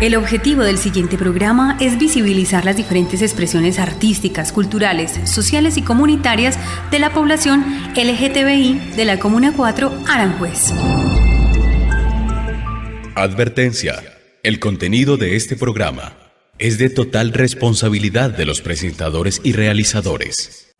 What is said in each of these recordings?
El objetivo del siguiente programa es visibilizar las diferentes expresiones artísticas, culturales, sociales y comunitarias de la población LGTBI de la Comuna 4 Aranjuez. Advertencia: el contenido de este programa es de total responsabilidad de los presentadores y realizadores.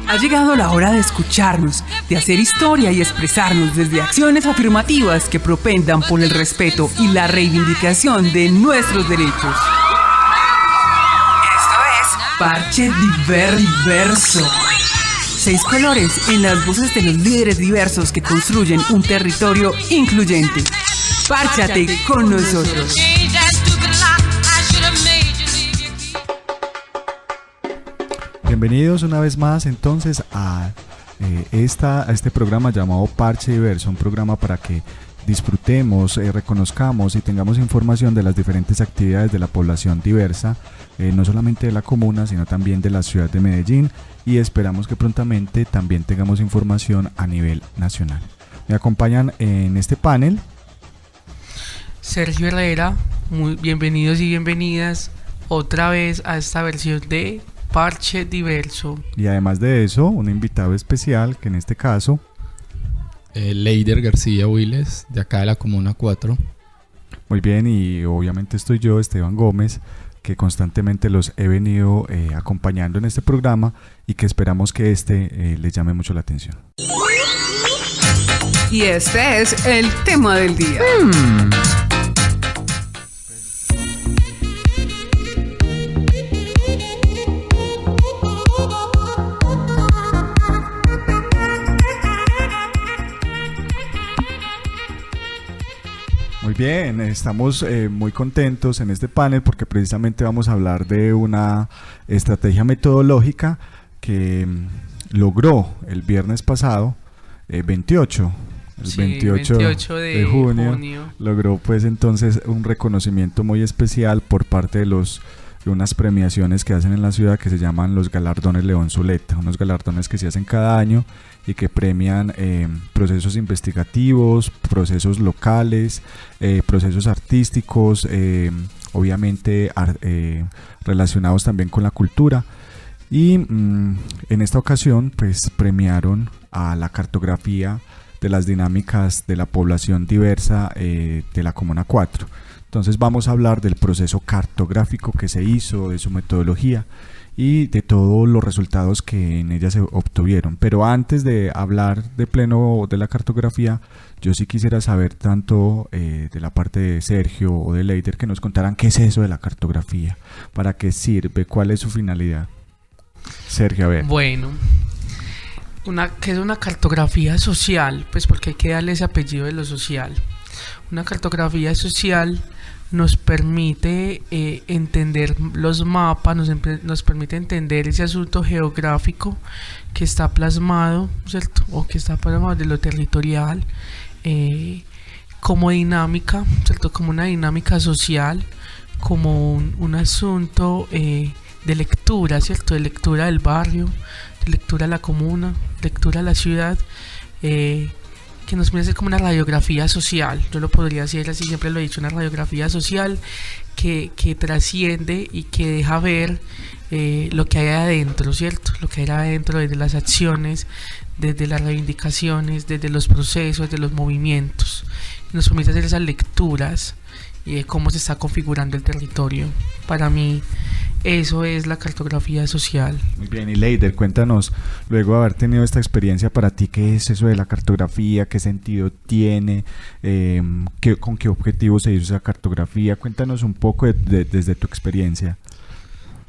Ha llegado la hora de escucharnos, de hacer historia y expresarnos desde acciones afirmativas que propendan por el respeto y la reivindicación de nuestros derechos. Esto es Parche Diverso. 6 colores en las voces de los líderes diversos que construyen un territorio incluyente. Párchate con nosotros. Bienvenidos una vez más entonces a este programa llamado Parche Diverso, un programa para que disfrutemos, reconozcamos y tengamos información de las diferentes actividades de la población diversa, no solamente de la comuna, sino también de la ciudad de Medellín, y esperamos que prontamente también tengamos información a nivel nacional. Me acompañan en este panel Sergio Herrera. Muy bienvenidos y bienvenidas otra vez a esta versión de Parche Diverso. Y además de eso, un invitado especial, que en este caso Leider García Willes, de acá de la Comuna 4. Muy bien, y obviamente estoy yo, Esteban Gómez, que constantemente los he venido acompañando en este programa y que esperamos que les llame mucho la atención. Y este es el tema del día. Muy bien, estamos muy contentos en este panel porque precisamente vamos a hablar de una estrategia metodológica que logró el viernes pasado, 28 de junio, logró pues entonces un reconocimiento muy especial por parte de unas premiaciones que hacen en la ciudad que se llaman los Galardones León Zuleta, unos galardones que se hacen cada año y que premian procesos investigativos, procesos locales, procesos artísticos, obviamente relacionados también con la cultura. Y en esta ocasión pues premiaron a la cartografía de las dinámicas de la población diversa de la Comuna 4. Entonces vamos a hablar del proceso cartográfico que se hizo, de su metodología y de todos los resultados que en ella se obtuvieron. Pero antes de hablar de pleno de la cartografía, yo sí quisiera saber tanto de la parte de Sergio o de Leider que nos contaran qué es eso de la cartografía, para qué sirve, cuál es su finalidad. Sergio, a ver. Bueno, ¿qué es una cartografía social? Pues porque hay que darle ese apellido de lo social. Una cartografía social nos permite entender los mapas, nos permite entender ese asunto geográfico que está plasmado, ¿cierto? O que está plasmado de lo territorial, como dinámica, ¿cierto? Como una dinámica social, como un asunto de lectura, ¿cierto? De lectura del barrio, de lectura de la comuna, lectura de la ciudad, que nos viene a ser como una radiografía social. Yo lo podría decir así, siempre lo he dicho, una radiografía social que trasciende y que deja ver lo que hay adentro, ¿cierto? Lo que hay adentro desde las acciones, desde las reivindicaciones, desde los procesos, desde los movimientos. Nos permite hacer esas lecturas y de cómo se está configurando el territorio. Para mí eso es la cartografía social. Muy bien, y Leider, cuéntanos, luego de haber tenido esta experiencia, para ti, ¿qué es eso de la cartografía? ¿Qué sentido tiene? ¿Con qué objetivo se hizo esa cartografía? Cuéntanos un poco desde tu experiencia.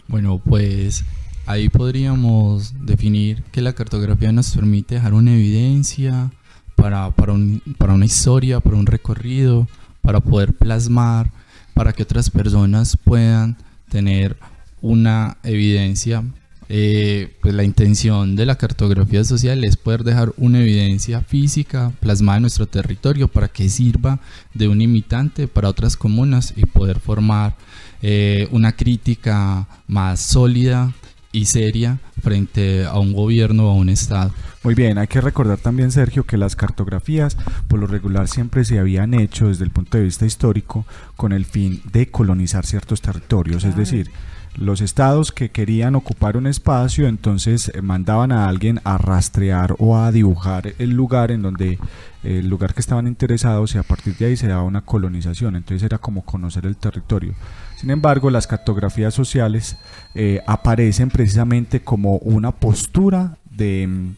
Bueno, pues ahí podríamos definir que la cartografía nos permite dejar una evidencia para una historia, para un recorrido, para poder plasmar, para que otras personas puedan tener una evidencia. Pues la intención de la cartografía social es poder dejar una evidencia física plasmada en nuestro territorio para que sirva de un imitante para otras comunas y poder formar una crítica más sólida y seria frente a un gobierno o a un estado. Muy bien, hay que recordar también, Sergio, que las cartografías por lo regular siempre se habían hecho desde el punto de vista histórico con el fin de colonizar ciertos territorios, es decir, los estados que querían ocupar un espacio, entonces mandaban a alguien a rastrear o a dibujar el lugar en donde el lugar que estaban interesados, y a partir de ahí se daba una colonización. Entonces era como conocer el territorio. Sin embargo, las cartografías sociales aparecen precisamente como una postura de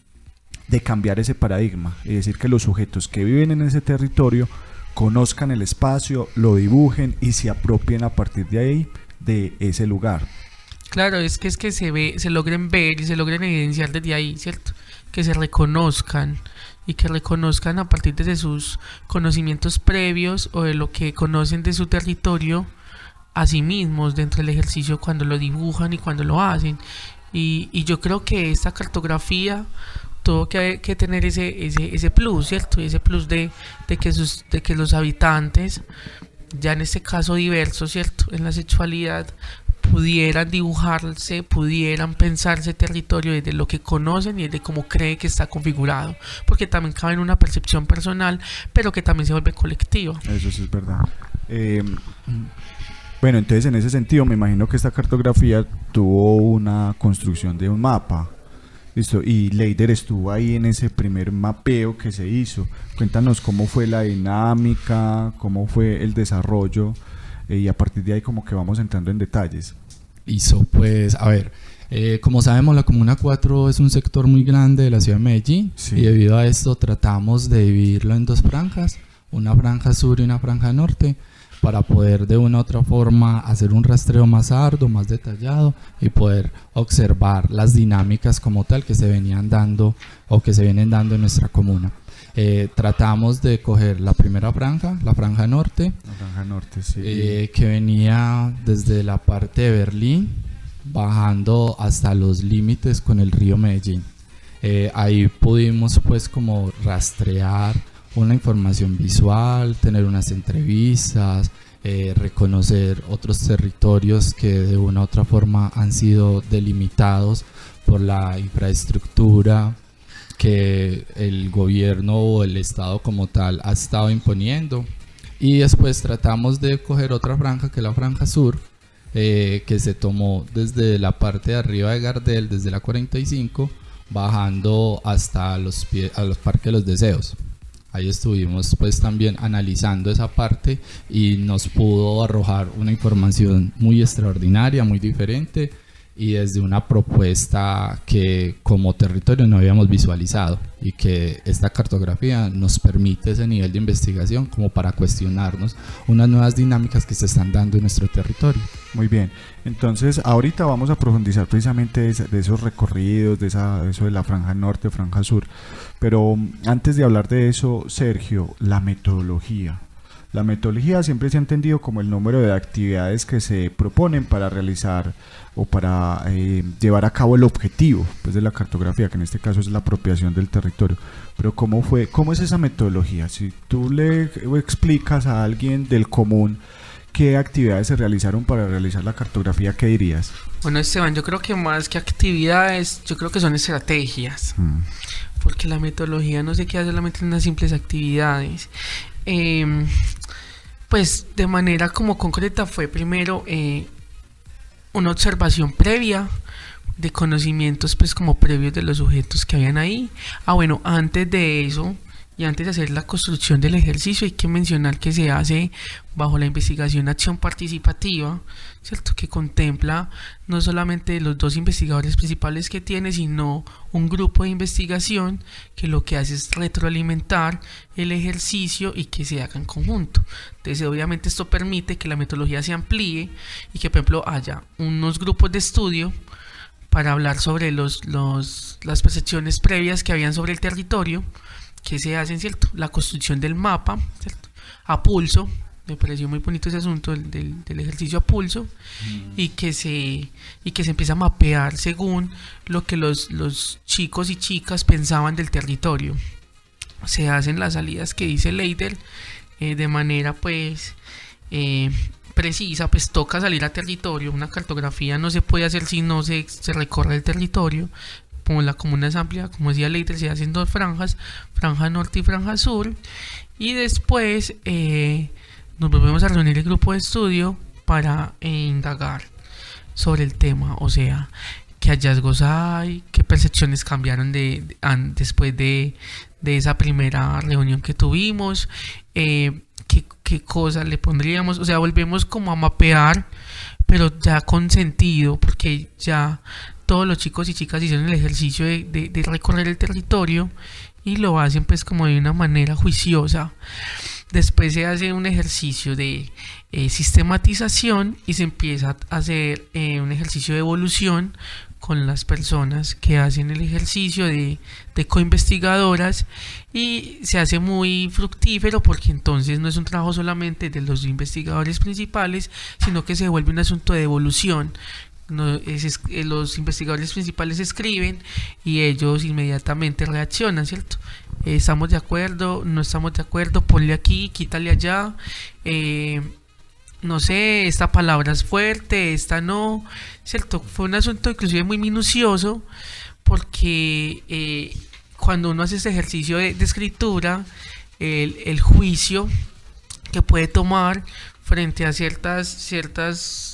cambiar ese paradigma, es decir, que los sujetos que viven en ese territorio conozcan el espacio, lo dibujen y se apropien a partir de ahí de ese lugar. Claro, es que se logren ver y se logren evidenciar desde ahí, ¿cierto? Que se reconozcan y que reconozcan a partir de sus conocimientos previos o de lo que conocen de su territorio a sí mismos dentro del ejercicio cuando lo dibujan y cuando lo hacen. Y yo creo que esta cartografía tuvo que tener ese plus, ¿cierto? Ese plus de que los habitantes, ya en este caso diversos, ¿cierto?, en la sexualidad, pudieran dibujarse, pudieran pensarse territorio desde lo que conocen y desde cómo cree que está configurado, porque también cabe en una percepción personal, pero que también se vuelve colectiva. Eso sí es verdad. Bueno, entonces en ese sentido me imagino que esta cartografía tuvo una construcción de un mapa. Listo, y Leider estuvo ahí en ese primer mapeo que se hizo. Cuéntanos cómo fue la dinámica, cómo fue el desarrollo, y a partir de ahí como que vamos entrando en detalles. Listo, pues a ver, como sabemos, la Comuna 4 es un sector muy grande de la ciudad de Medellín, sí. Y debido a esto tratamos de dividirlo en dos franjas, una franja sur y una franja norte, para poder de una u otra forma hacer un rastreo más arduo, más detallado y poder observar las dinámicas como tal que se venían dando o que se vienen dando en nuestra comuna. Tratamos de coger la primera franja, la franja norte, sí. Que venía desde la parte de Berlín, bajando hasta los límites con el río Medellín. Ahí pudimos pues como rastrear una información visual, tener unas entrevistas, reconocer otros territorios que de una u otra forma han sido delimitados por la infraestructura que el gobierno o el estado como tal ha estado imponiendo. Y después tratamos de coger otra franja, que es la franja sur, que se tomó desde la parte de arriba de Gardel, desde la 45, bajando hasta a los Parques de los Deseos. Ahí estuvimos pues también analizando esa parte y nos pudo arrojar una información muy extraordinaria, muy diferente, y desde una propuesta que como territorio no habíamos visualizado, y que esta cartografía nos permite ese nivel de investigación como para cuestionarnos unas nuevas dinámicas que se están dando en nuestro territorio. Muy bien, entonces ahorita vamos a profundizar precisamente de esos recorridos, de eso de la franja norte, franja sur, pero antes de hablar de eso, Sergio, la metodología. La metodología siempre se ha entendido como el número de actividades que se proponen para realizar o para llevar a cabo el objetivo pues, de la cartografía, que en este caso es la apropiación del territorio. Pero ¿cómo es esa metodología? Si tú le explicas a alguien del común qué actividades se realizaron para realizar la cartografía, ¿qué dirías? Bueno, Esteban, yo creo que más que actividades, yo creo que son estrategias, porque la metodología no se queda solamente en unas simples actividades. Pues de manera como concreta fue primero una observación previa de conocimientos pues como previos de los sujetos que habían ahí. Bueno, antes de eso y antes de hacer la construcción del ejercicio hay que mencionar que se hace bajo la investigación acción participativa, ¿cierto?, que contempla no solamente los dos investigadores principales que tiene, sino un grupo de investigación que lo que hace es retroalimentar el ejercicio y que se haga en conjunto. Entonces obviamente esto permite que la metodología se amplíe y que por ejemplo haya unos grupos de estudio para hablar sobre las percepciones previas que habían sobre el territorio, que se hacen, ¿cierto?, la construcción del mapa, ¿cierto?, a pulso. Me pareció muy bonito ese asunto del ejercicio a pulso, y que se empieza a mapear según lo que los chicos y chicas pensaban del territorio. Se hacen las salidas que dice Leider de manera pues precisa, pues toca salir a territorio. Una cartografía no se puede hacer si no se recorre el territorio. Como la comuna es amplia, como decía Leider, se hacen 2 franjas, franja norte y franja sur, y después nos volvemos a reunir el grupo de estudio para indagar sobre el tema, o sea, qué hallazgos hay, qué percepciones cambiaron después de esa primera reunión que tuvimos, qué cosas le pondríamos, o sea, volvemos como a mapear, pero ya con sentido, porque ya todos los chicos y chicas hicieron el ejercicio de recorrer el territorio y lo hacen pues como de una manera juiciosa. Después se hace un ejercicio de sistematización y se empieza a hacer un ejercicio de evolución con las personas que hacen el ejercicio de coinvestigadoras, y se hace muy fructífero porque entonces no es un trabajo solamente de los investigadores principales, sino que se vuelve un asunto de evolución. Los investigadores principales escriben y ellos inmediatamente reaccionan, ¿cierto? Estamos de acuerdo, no estamos de acuerdo, ponle aquí, quítale allá, no sé, esta palabra es fuerte, esta no, ¿cierto? Fue un asunto inclusive muy minucioso, porque cuando uno hace este ejercicio de escritura, el juicio que puede tomar frente a ciertas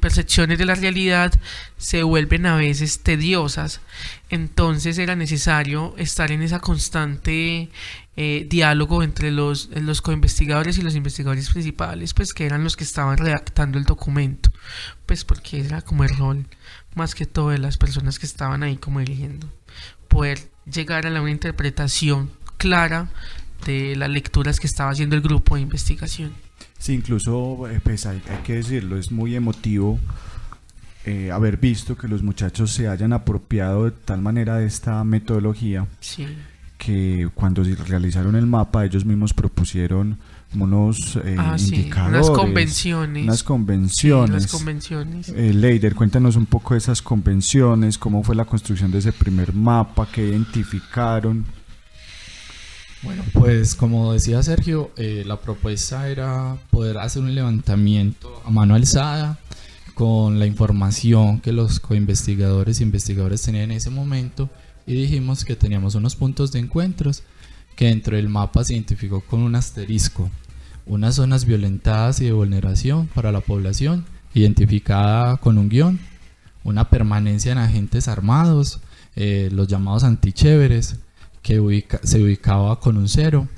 percepciones de la realidad se vuelven a veces tediosas. Entonces era necesario estar en esa constante diálogo entre los coinvestigadores y los investigadores principales, pues que eran los que estaban redactando el documento, pues porque era como el rol más que todo de las personas que estaban ahí como eligiendo, poder llegar a una interpretación clara de las lecturas que estaba haciendo el grupo de investigación. Sí, incluso pues hay que decirlo, es muy emotivo haber visto que los muchachos se hayan apropiado de tal manera de esta metodología, sí, que cuando realizaron el mapa ellos mismos propusieron unos indicadores, unas convenciones. Leider, cuéntanos un poco de esas convenciones, cómo fue la construcción de ese primer mapa, qué identificaron. Bueno, pues como decía Sergio, la propuesta era poder hacer un levantamiento a mano alzada con la información que los coinvestigadores e investigadores tenían en ese momento, y dijimos que teníamos unos puntos de encuentros que dentro del mapa se identificó con un asterisco, unas zonas violentadas y de vulneración para la población, identificada con un guión, una permanencia en agentes armados, los llamados antichéveres, que se ubicaba con un 0,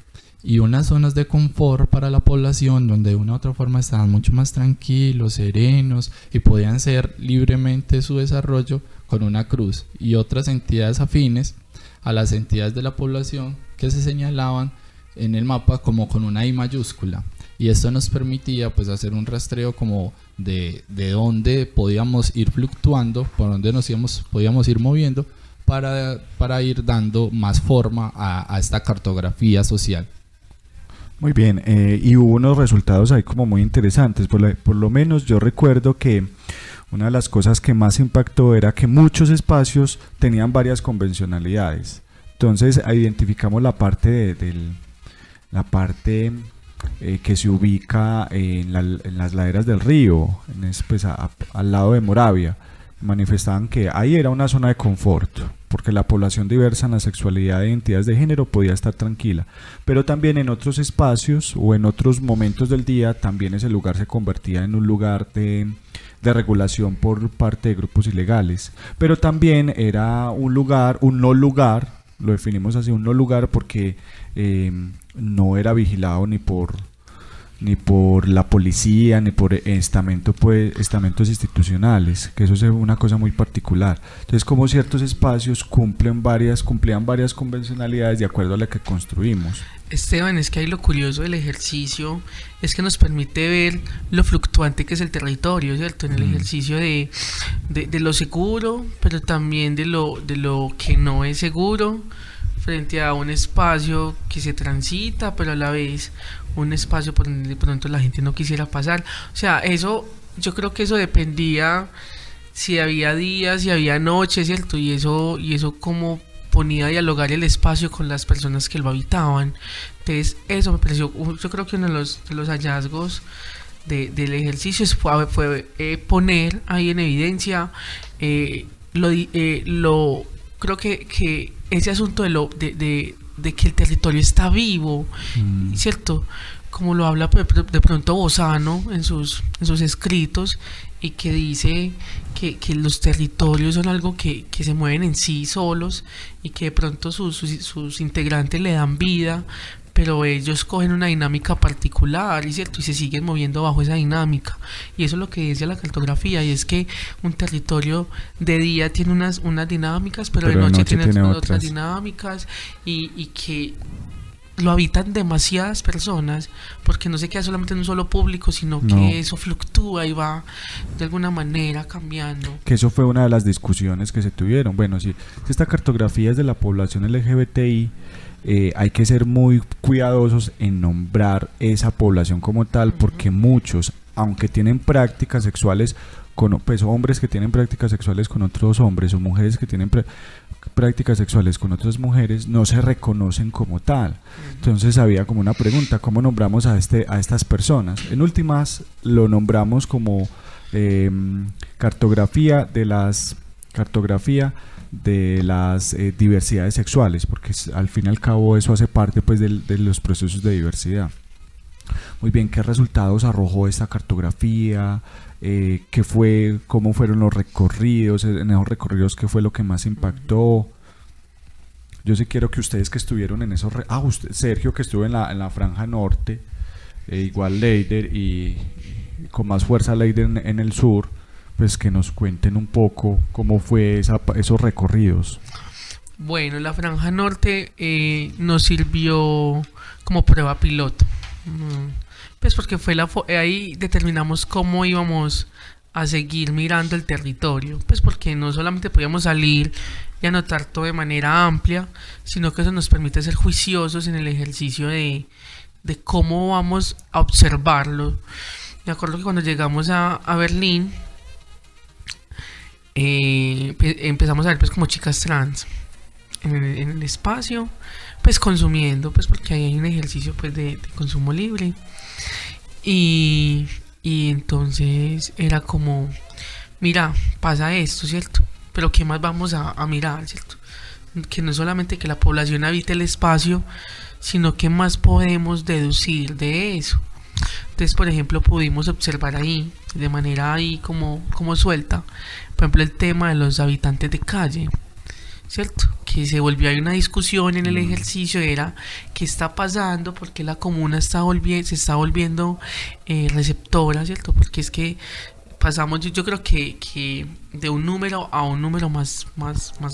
y unas zonas de confort para la población donde de una u otra forma estaban mucho más tranquilos, serenos y podían ser libremente su desarrollo, con una cruz, y otras entidades afines a las entidades de la población que se señalaban en el mapa como con una I mayúscula, y esto nos permitía pues hacer un rastreo como de dónde podíamos ir fluctuando, por dónde podíamos ir moviendo para ir dando más forma a esta cartografía social. Muy bien, y hubo unos resultados ahí como muy interesantes. Por lo menos yo recuerdo que una de las cosas que más impactó era que muchos espacios tenían varias convencionalidades. Entonces identificamos la parte que se ubica en las laderas del río, pues al lado de Moravia. Manifestaban que ahí era una zona de confort, porque la población diversa en la sexualidad e identidades de género podía estar tranquila, pero también en otros espacios o en otros momentos del día también ese lugar se convertía en un lugar de regulación por parte de grupos ilegales, pero también era un no lugar, lo definimos así, un no lugar porque no era vigilado ni por la policía, ni por estamentos institucionales, que eso es una cosa muy particular. Entonces, como ciertos espacios cumplían varias convencionalidades de acuerdo a la que construimos. Esteban, es que ahí lo curioso del ejercicio es que nos permite ver lo fluctuante que es el territorio, ¿cierto? En el ejercicio de lo seguro, pero también de lo que no es seguro, frente a un espacio que se transita, pero a la vez un espacio por donde de pronto la gente no quisiera pasar. O sea, eso, yo creo que eso dependía si había días, si había noches, ¿cierto? Y eso como ponía a dialogar el espacio con las personas que lo habitaban. Entonces, eso me pareció, yo creo que uno de los hallazgos del ejercicio fue poner ahí en evidencia creo que ese asunto de que el territorio está vivo, ¿cierto? Como lo habla de pronto Bozano en sus escritos, y que dice que los territorios son algo que se mueven en sí solos y que de pronto sus integrantes le dan vida, pero ellos cogen una dinámica particular, ¿cierto? Y se siguen moviendo bajo esa dinámica. Y eso es lo que dice la cartografía, y es que un territorio de día tiene unas dinámicas, pero de noche tiene otras dinámicas, y que lo habitan demasiadas personas, porque no se queda solamente en un solo público, sino que eso fluctúa y va de alguna manera cambiando. Que eso fue una de las discusiones que se tuvieron. Bueno, si esta cartografía es de la población LGBTI, hay que ser muy cuidadosos en nombrar esa población como tal, porque muchos, aunque tienen prácticas sexuales pues hombres que tienen prácticas sexuales con otros hombres, o mujeres que tienen prácticas sexuales con otras mujeres, no se reconocen como tal. Entonces había como una pregunta: ¿cómo nombramos a estas personas? En últimas lo nombramos como cartografía de las diversidades sexuales, porque al fin y al cabo eso hace parte pues de los procesos de diversidad. Muy bien, ¿qué resultados arrojó esta cartografía? ¿Cómo fueron los recorridos? En esos recorridos, ¿qué fue lo que más impactó? Yo sí quiero que ustedes que estuvieron en esos... Sergio, que estuvo en la franja norte, igual Leider, y con más fuerza Leider en el sur, pues que nos cuenten un poco cómo fue esos recorridos. Bueno, la franja norte nos sirvió como prueba piloto. Pues porque ahí determinamos cómo íbamos a seguir mirando el territorio, pues porque no solamente podíamos salir y anotar todo de manera amplia, sino que eso nos permite ser juiciosos en el ejercicio de cómo vamos a observarlo. Me acuerdo que cuando llegamos a Berlín, empezamos a ver pues como chicas trans en el espacio, pues consumiendo, pues porque ahí hay un ejercicio pues de consumo libre, y entonces era como, mira, pasa esto, ¿cierto? Pero ¿qué más vamos a mirar, ¿cierto? Que no solamente que la población habite el espacio, sino que más podemos deducir de eso. Entonces, por ejemplo, pudimos observar ahí, de manera ahí como suelta, por ejemplo, el tema de los habitantes de calle, ¿cierto? Que se volvió ahí una discusión en el ejercicio, era qué está pasando, porque la comuna se está volviendo receptora, ¿cierto? Porque es que pasamos, yo creo que de un número a un número más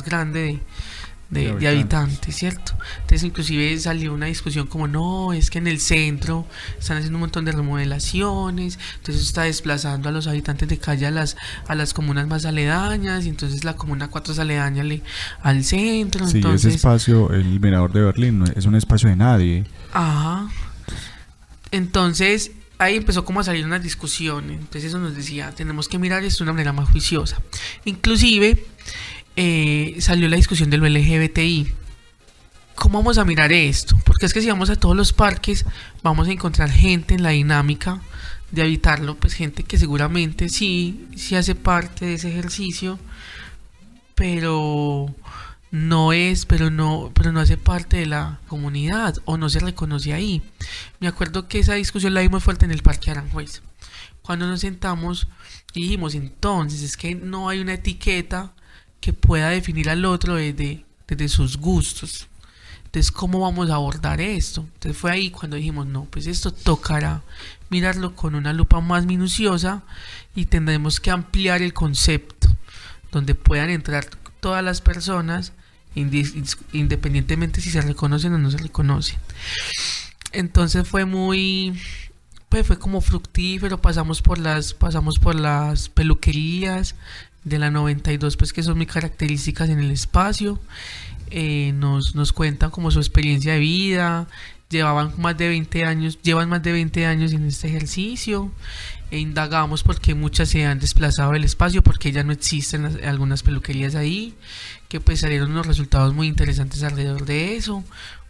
grande de habitantes, ¿cierto? Entonces inclusive salió una discusión como, no, es que en el centro están haciendo un montón de remodelaciones, entonces eso está desplazando a los habitantes de calle a las comunas más aledañas, y entonces la comuna 4 es aledaña al centro. Sí, entonces, ese espacio, el Mirador de Berlín, es un espacio de nadie. Ajá. Entonces ahí empezó como a salir una discusión, entonces eso nos decía, tenemos que mirar esto de una manera más juiciosa. Inclusive salió la discusión de lo LGBTI. ¿Cómo vamos a mirar esto? Porque es que si vamos a todos los parques vamos a encontrar gente en la dinámica de habitarlo, pues gente que seguramente sí hace parte de ese ejercicio, pero no hace parte de la comunidad, o no se reconoce ahí. Me acuerdo que esa discusión la vimos fuerte en el Parque Aranjuez, cuando nos sentamos y dijimos, entonces es que no hay una etiqueta que pueda definir al otro desde sus gustos. Entonces, ¿cómo vamos a abordar esto? Entonces fue ahí cuando dijimos, no, pues esto tocará mirarlo con una lupa más minuciosa, y tendremos que ampliar el concepto donde puedan entrar todas las personas, independientemente si se reconocen o no se reconocen. Entonces fue como fructífero. Pasamos por las peluquerías de la 92, pues que son muy características en el espacio. Nos cuentan como su experiencia de vida. Llevan más de 20 años en este ejercicio, e indagamos por qué muchas se han desplazado del espacio, porque ya no existen algunas peluquerías ahí, que pues salieron unos resultados muy interesantes alrededor de eso.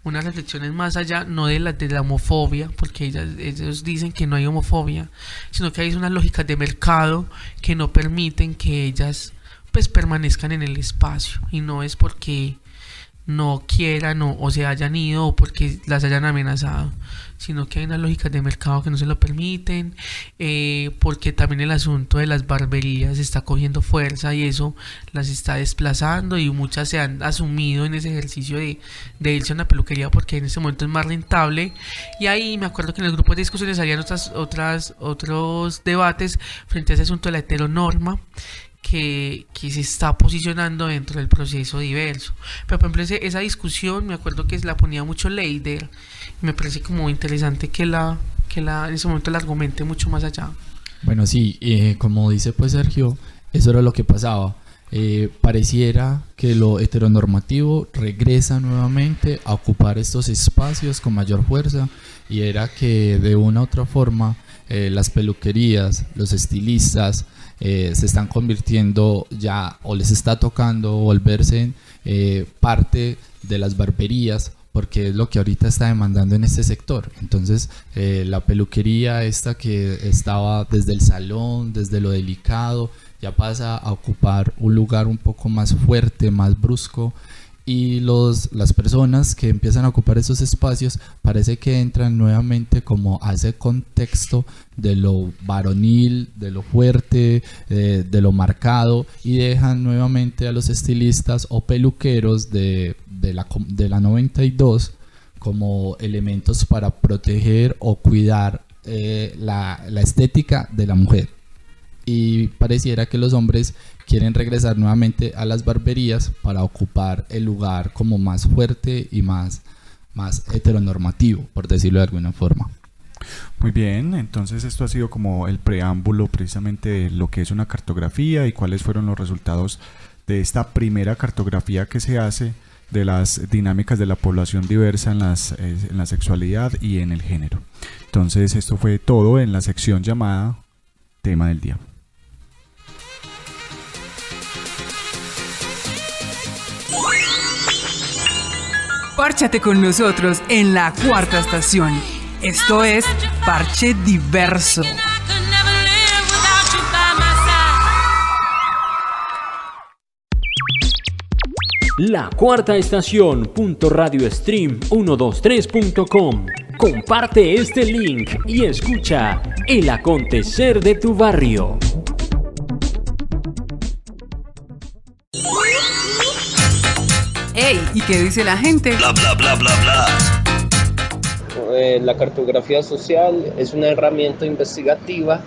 unas reflexiones más allá, no de la homofobia, porque ellos dicen que no hay homofobia, sino que hay unas lógicas de mercado que no permiten que ellas pues permanezcan en el espacio, y no es porque no quieran o se hayan ido o porque las hayan amenazado, sino que hay unas lógicas de mercado que no se lo permiten, porque también el asunto de las barberías está cogiendo fuerza y eso las está desplazando, y muchas se han asumido en ese ejercicio de irse a una peluquería porque en ese momento es más rentable. Y ahí me acuerdo que en el grupo de discusiones habían otros debates frente a ese asunto de la heteronorma que se está posicionando dentro del proceso diverso. Pero por ejemplo esa discusión me acuerdo que la ponía mucho Leider, y me parece como interesante que en ese momento la argumente mucho más allá. Bueno, sí, como dice pues Sergio, eso era lo que pasaba. Pareciera que lo heteronormativo regresa nuevamente a ocupar estos espacios con mayor fuerza, y era que de una u otra forma las peluquerías, los estilistas se están convirtiendo ya, o les está tocando volverse parte de las barberías, porque es lo que ahorita está demandando en este sector. Entonces la peluquería esta que estaba desde el salón, desde lo delicado, ya pasa a ocupar un lugar un poco más fuerte, más brusco, y las personas que empiezan a ocupar esos espacios parece que entran nuevamente como a ese contexto de lo varonil, de lo fuerte, de lo marcado, y dejan nuevamente a los estilistas o peluqueros de la 92 como elementos para proteger o cuidar la estética de la mujer. Y pareciera que los hombres quieren regresar nuevamente a las barberías para ocupar el lugar como más fuerte y más heteronormativo, por decirlo de alguna forma. Muy bien, entonces esto ha sido como el preámbulo precisamente de lo que es una cartografía y cuáles fueron los resultados de esta primera cartografía que se hace de las dinámicas de la población diversa en la sexualidad y en el género. Entonces esto fue todo en la sección llamada Tema del Día. Párchate con nosotros en la cuarta estación. Esto es Parche Diverso. La cuarta estación .radiostream123.com. Comparte este link y escucha el acontecer de tu barrio. ¡Ey! ¿Y qué dice la gente? Bla, bla, bla, bla, bla. La cartografía social es una herramienta investigativa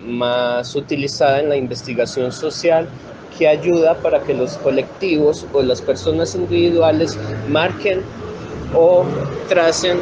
más utilizada en la investigación social, que ayuda para que los colectivos o las personas individuales marquen o tracen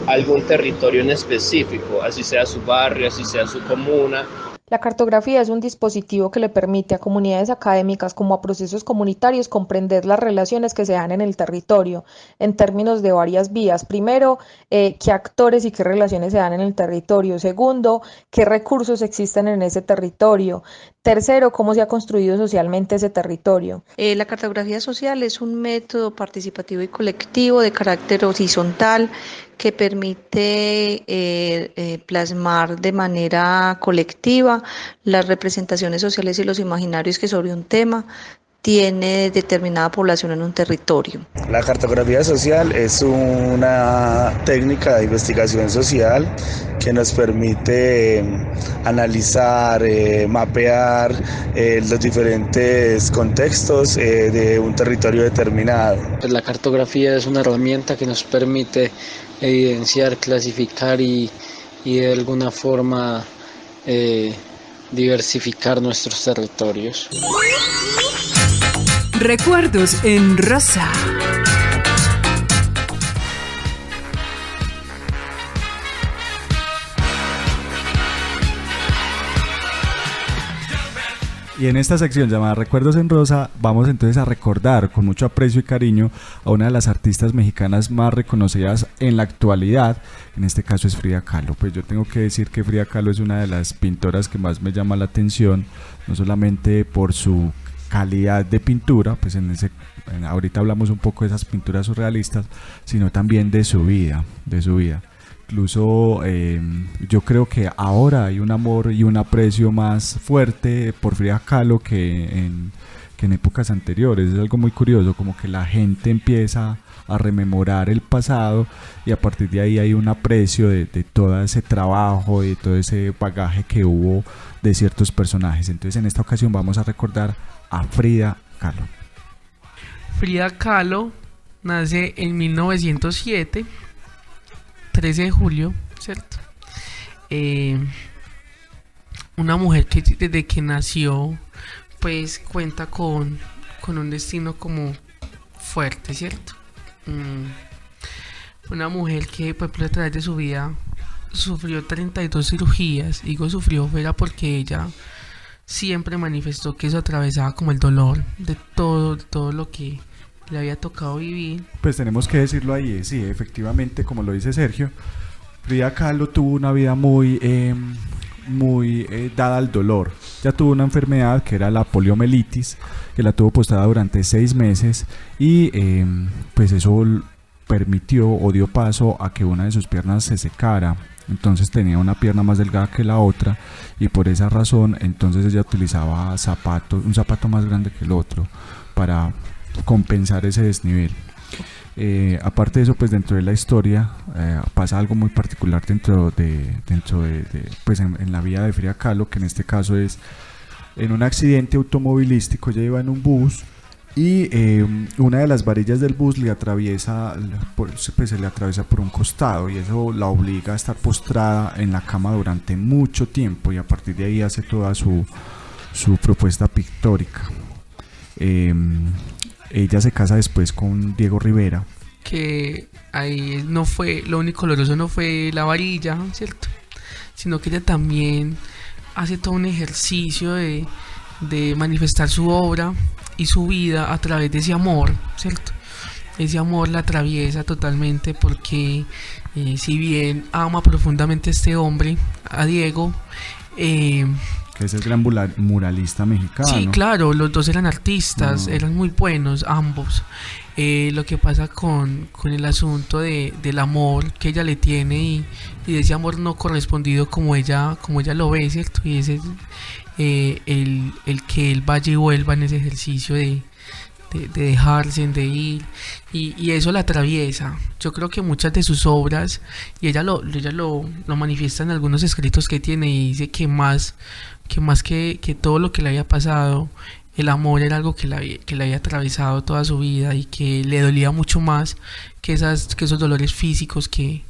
algún territorio en específico, así sea su barrio, así sea su comuna. La cartografía es un dispositivo que le permite a comunidades académicas como a procesos comunitarios comprender las relaciones que se dan en el territorio en términos de varias vías. Primero, qué actores y qué relaciones se dan en el territorio. Segundo, qué recursos existen en ese territorio. Tercero, cómo se ha construido socialmente ese territorio. La cartografía social es un método participativo y colectivo de carácter horizontal que permite plasmar de manera colectiva las representaciones sociales y los imaginarios que sobre un tema tiene determinada población en un territorio. La cartografía social es una técnica de investigación social que nos permite analizar, mapear los diferentes contextos de un territorio determinado. La cartografía es una herramienta que nos permite evidenciar, clasificar y de alguna forma diversificar nuestros territorios. Recuerdos en rosa. Y en esta sección llamada Recuerdos en Rosa vamos entonces a recordar con mucho aprecio y cariño a una de las artistas mexicanas más reconocidas en la actualidad. En este caso es Frida Kahlo. Pues yo tengo que decir que Frida Kahlo es una de las pintoras que más me llama la atención, no solamente por su calidad de pintura, pues ahorita hablamos un poco de esas pinturas surrealistas, sino también de su vida. Incluso yo creo que ahora hay un amor y un aprecio más fuerte por Frida Kahlo que en épocas anteriores. Es algo muy curioso, como que la gente empieza a rememorar el pasado y a partir de ahí hay un aprecio de todo ese trabajo, de todo ese bagaje que hubo de ciertos personajes. Entonces en esta ocasión vamos a recordar a Frida Kahlo. Frida Kahlo nace en 1907, 13 de julio, ¿cierto? Una mujer que desde que nació pues cuenta con un destino como fuerte, ¿cierto? Una mujer que pues, a través de su vida sufrió 32 cirugías. Digo sufrió era porque ella siempre manifestó que eso atravesaba como el dolor de todo lo que le había tocado vivir. Pues tenemos que decirlo ahí, sí, efectivamente, como lo dice Sergio, Frida Kahlo tuvo una vida muy dada al dolor. Ya tuvo una enfermedad que era la poliomielitis, que la tuvo postrada durante 6 meses y pues eso permitió o dio paso a que una de sus piernas se secara. Entonces tenía una pierna más delgada que la otra y por esa razón entonces ella utilizaba un zapato más grande que el otro para compensar ese desnivel. Aparte de eso, pues dentro de la historia pasa algo muy particular dentro de pues en la vida de Frida Kahlo, que en este caso es en un accidente automovilístico. Ella iba en un bus y una de las varillas del bus se le atraviesa por un costado y eso la obliga a estar postrada en la cama durante mucho tiempo y a partir de ahí hace toda su propuesta pictórica. Ella se casa después con Diego Rivera. Que ahí no fue, lo único doloroso no fue la varilla, ¿cierto? Sino que ella también hace todo un ejercicio de manifestar su obra y su vida a través de ese amor, ¿cierto? Ese amor la atraviesa totalmente porque si bien ama profundamente a este hombre, a Diego, que es el gran muralista mexicano. Sí, claro, los dos eran artistas, eran muy buenos ambos. Lo que pasa con el asunto del amor que ella le tiene y de ese amor no correspondido como ella lo ve, ¿cierto? Y ese es el que él vaya y vuelva en ese ejercicio de dejarse, de ir y eso la atraviesa. Yo creo que muchas de sus obras, y ella lo manifiesta en algunos escritos que tiene y dice que más que todo lo que le había pasado, el amor era algo que le había atravesado toda su vida y que le dolía mucho más que esos dolores físicos que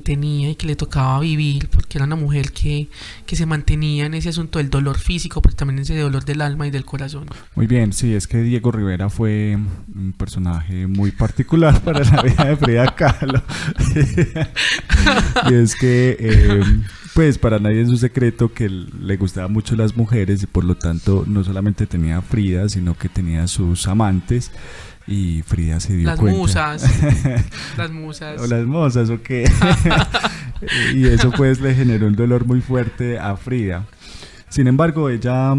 tenía y que le tocaba vivir, porque era una mujer que se mantenía en ese asunto del dolor físico, pero también ese dolor del alma y del corazón. Muy bien, sí, es que Diego Rivera fue un personaje muy particular para la vida de Frida Kahlo. Y es que pues para nadie es un secreto que le gustaban mucho las mujeres y por lo tanto no solamente tenía a Frida, sino que tenía sus amantes. Y Frida se dio cuenta. Las musas. O las mozas, ¿o qué? Y eso pues le generó un dolor muy fuerte a Frida. Sin embargo, ella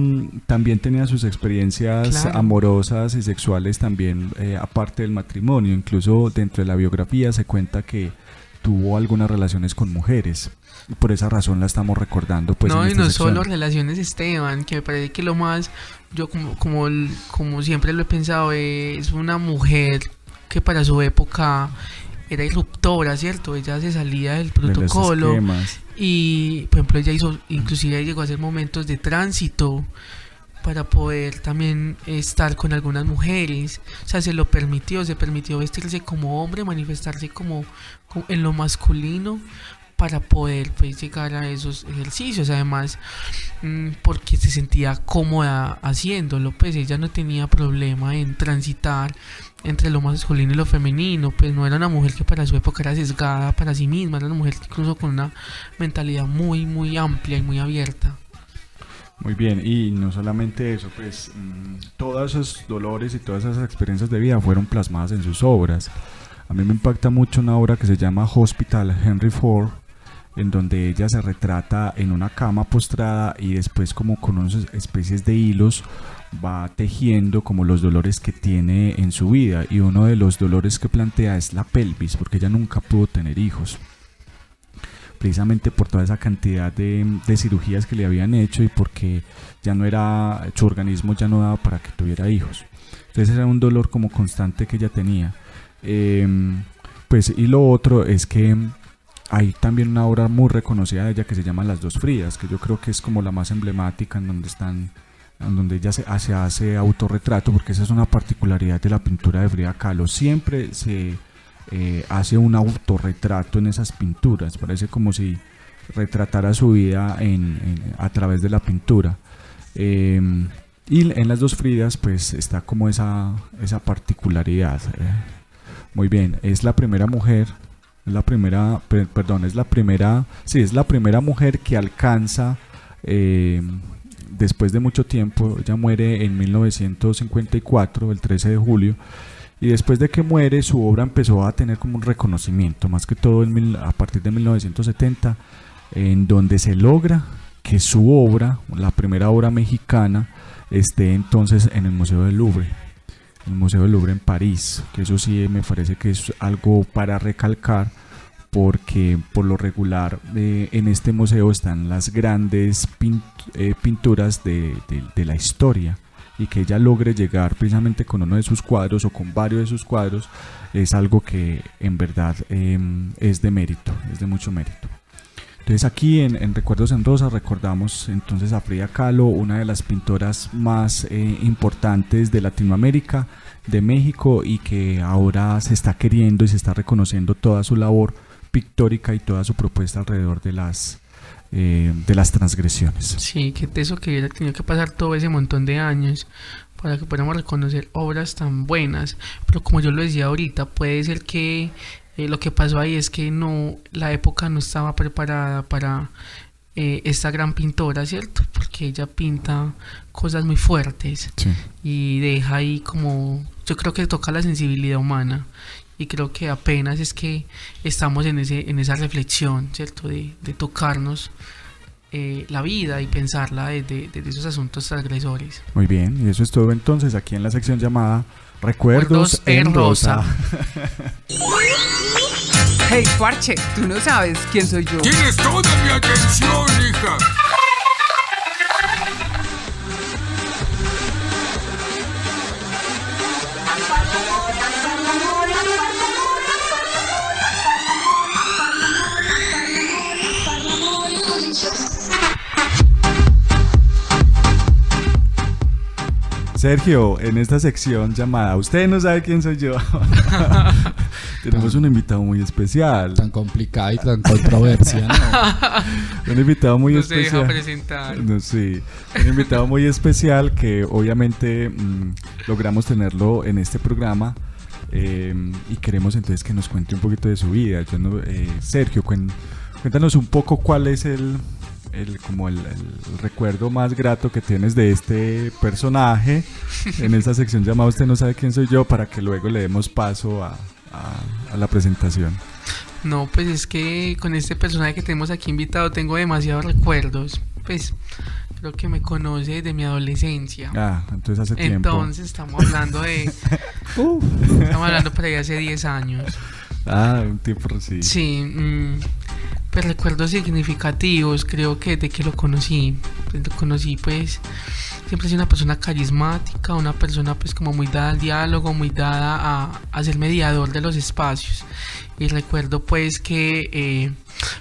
también tenía sus experiencias amorosas y sexuales también, aparte del matrimonio. Incluso dentro de la biografía se cuenta que tuvo algunas relaciones con mujeres. Y por esa razón la estamos recordando pues no, en esta sección. Solo relaciones, Esteban, que me parece que lo más, yo como siempre lo he pensado, es una mujer que para su época era irruptora, ¿cierto? Ella se salía del protocolo y por ejemplo inclusive llegó a hacer momentos de tránsito para poder también estar con algunas mujeres. O sea, se permitió vestirse como hombre, manifestarse como en lo masculino para poder pues llegar a esos ejercicios. Además porque se sentía cómoda haciéndolo, pues ella no tenía problema en transitar entre lo masculino y lo femenino, pues no era una mujer que para su época era sesgada para sí misma, era una mujer incluso con una mentalidad muy muy amplia y muy abierta. Muy bien, y no solamente eso, pues todos esos dolores y todas esas experiencias de vida fueron plasmadas en sus obras. A mí me impacta mucho una obra que se llama Hospital Henry Ford, en donde ella se retrata en una cama postrada y después como con unas especies de hilos va tejiendo como los dolores que tiene en su vida, y uno de los dolores que plantea es la pelvis, porque ella nunca pudo tener hijos, precisamente por toda esa cantidad de cirugías que le habían hecho y porque ya no era, su organismo ya no daba para que tuviera hijos. Entonces era un dolor como constante que ella tenía. Pues y lo otro es que hay también una obra muy reconocida de ella que se llama Las dos Fridas, que yo creo que es como la más emblemática, en donde ella se hace autorretrato, porque esa es una particularidad de la pintura de Frida Kahlo. Siempre se hace un autorretrato en esas pinturas, parece como si retratara su vida a través de la pintura. Y en Las dos Fridas pues está como esa particularidad. Muy bien, es la primera mujer, es la primera mujer que alcanza, después de mucho tiempo. Ella muere en 1954, el 13 de julio, y después de que muere su obra empezó a tener como un reconocimiento, más que todo a partir de 1970, en donde se logra que su obra, la primera obra mexicana, esté entonces en el Museo del Louvre, en París, que eso sí me parece que es algo para recalcar, porque por lo regular en este museo están las grandes pinturas de la historia, y que ella logre llegar precisamente con uno de sus cuadros o con varios de sus cuadros es algo que en verdad es de mérito, es de mucho mérito. Entonces aquí en Recuerdos en Rosa recordamos entonces a Frida Kahlo, una de las pintoras más importantes de Latinoamérica, de México, y que ahora se está queriendo y se está reconociendo toda su labor pictórica y toda su propuesta alrededor de las transgresiones. Sí, qué teso que hubiera tenido que pasar todo ese montón de años para que pudiéramos reconocer obras tan buenas, pero como yo lo decía ahorita, puede ser que lo que pasó ahí es que la época no estaba preparada para esta gran pintora, ¿cierto? Porque ella pinta cosas muy fuertes, sí, y deja ahí como, yo creo que toca la sensibilidad humana, y creo que apenas es que estamos en esa reflexión, ¿cierto? De tocarnos la vida y pensarla desde esos asuntos transgresores. Muy bien, y eso es todo entonces aquí en la sección llamada Recuerdos en Rosa. Hey, Parche, tú no sabes quién soy yo. Tienes toda mi atención, hija. Sergio, en esta sección llamada Usted no sabe quién soy yo, tenemos un invitado muy especial. Tan complicado y tan controversia, ¿no? Un invitado muy no especial. Se deja presentar. No, sí, un invitado muy especial que obviamente logramos tenerlo en este programa, y queremos entonces que nos cuente un poquito de su vida. Sergio, cuéntanos un poco cuál es el recuerdo más grato que tienes de este personaje en esta sección llamada Usted no sabe quién soy yo, para que luego le demos paso a la presentación. No, pues es que con este personaje que tenemos aquí invitado tengo demasiados recuerdos. Pues creo que me conoce desde mi adolescencia. Entonces hace tiempo. Entonces estamos hablando de estamos hablando por ahí hace 10 años. Un tiempo sí. Sí, pues recuerdos significativos, creo que de que lo conocí pues siempre he sido una persona carismática, una persona pues como muy dada al diálogo, muy dada a ser mediador de los espacios, y recuerdo pues que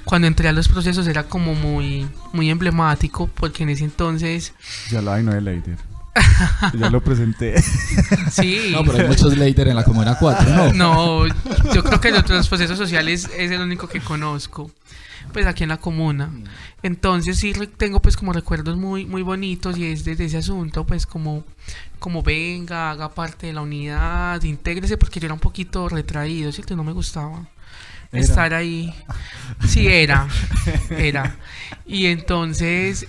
cuando entré a los procesos era como muy, muy emblemático, porque en ese entonces ya lo hay, no es Leider. Ya lo presenté. Sí. No, pero hay muchos Leider en la Comuna 4, ¿no? No, yo creo que los procesos sociales es el único que conozco, pues aquí en la comuna. Entonces sí tengo pues como recuerdos muy, muy bonitos, y es desde ese asunto pues como venga, haga parte de la unidad, intégrese, porque yo era un poquito retraído, ¿cierto? No me gustaba estar ahí. Sí, era. Y entonces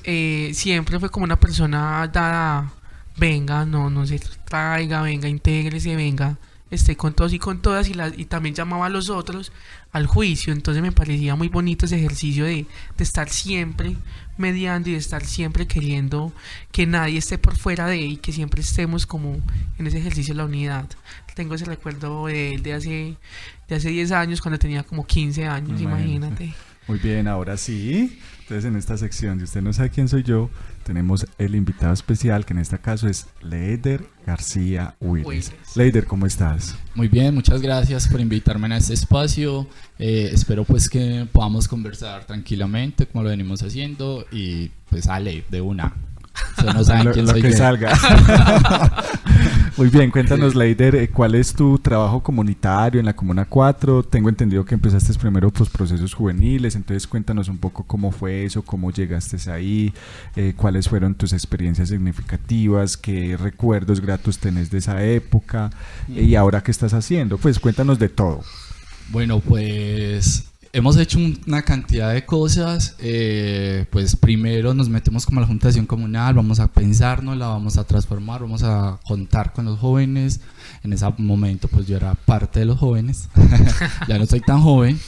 siempre fue como una persona dada, venga, no se traiga, venga, intégrese, venga, con todos y con todas, y también llamaba a los otros al juicio. Entonces me parecía muy bonito ese ejercicio de estar siempre mediando y de estar siempre queriendo que nadie esté por fuera y que siempre estemos como en ese ejercicio de la unidad. Tengo ese recuerdo de hace 10 años, cuando tenía como 15 años, imagínate. Muy bien, ahora sí. Entonces, en esta sección, si usted no sabe quién soy yo, tenemos el invitado especial, que en este caso es Leider García Willis. Leider, ¿cómo estás? Muy bien, muchas gracias por invitarme a este espacio. Espero pues que podamos conversar tranquilamente, como lo venimos haciendo, y pues Ale, de una. Ustedes no saben quién soy que yo. Salga. Muy bien, cuéntanos, Leider, ¿cuál es tu trabajo comunitario en la Comuna 4? Tengo entendido que empezaste primero pues procesos juveniles, entonces cuéntanos un poco cómo fue eso, cómo llegaste ahí, cuáles fueron tus experiencias significativas, qué recuerdos gratos tenés de esa época, y ahora qué estás haciendo. Pues cuéntanos de todo. Bueno, pues hemos hecho una cantidad de cosas. Pues primero nos metemos como a la Junta de Acción Comunal, vamos a pensarnos, la vamos a transformar, vamos a contar con los jóvenes. En ese momento pues yo era parte de los jóvenes, ya no soy tan joven,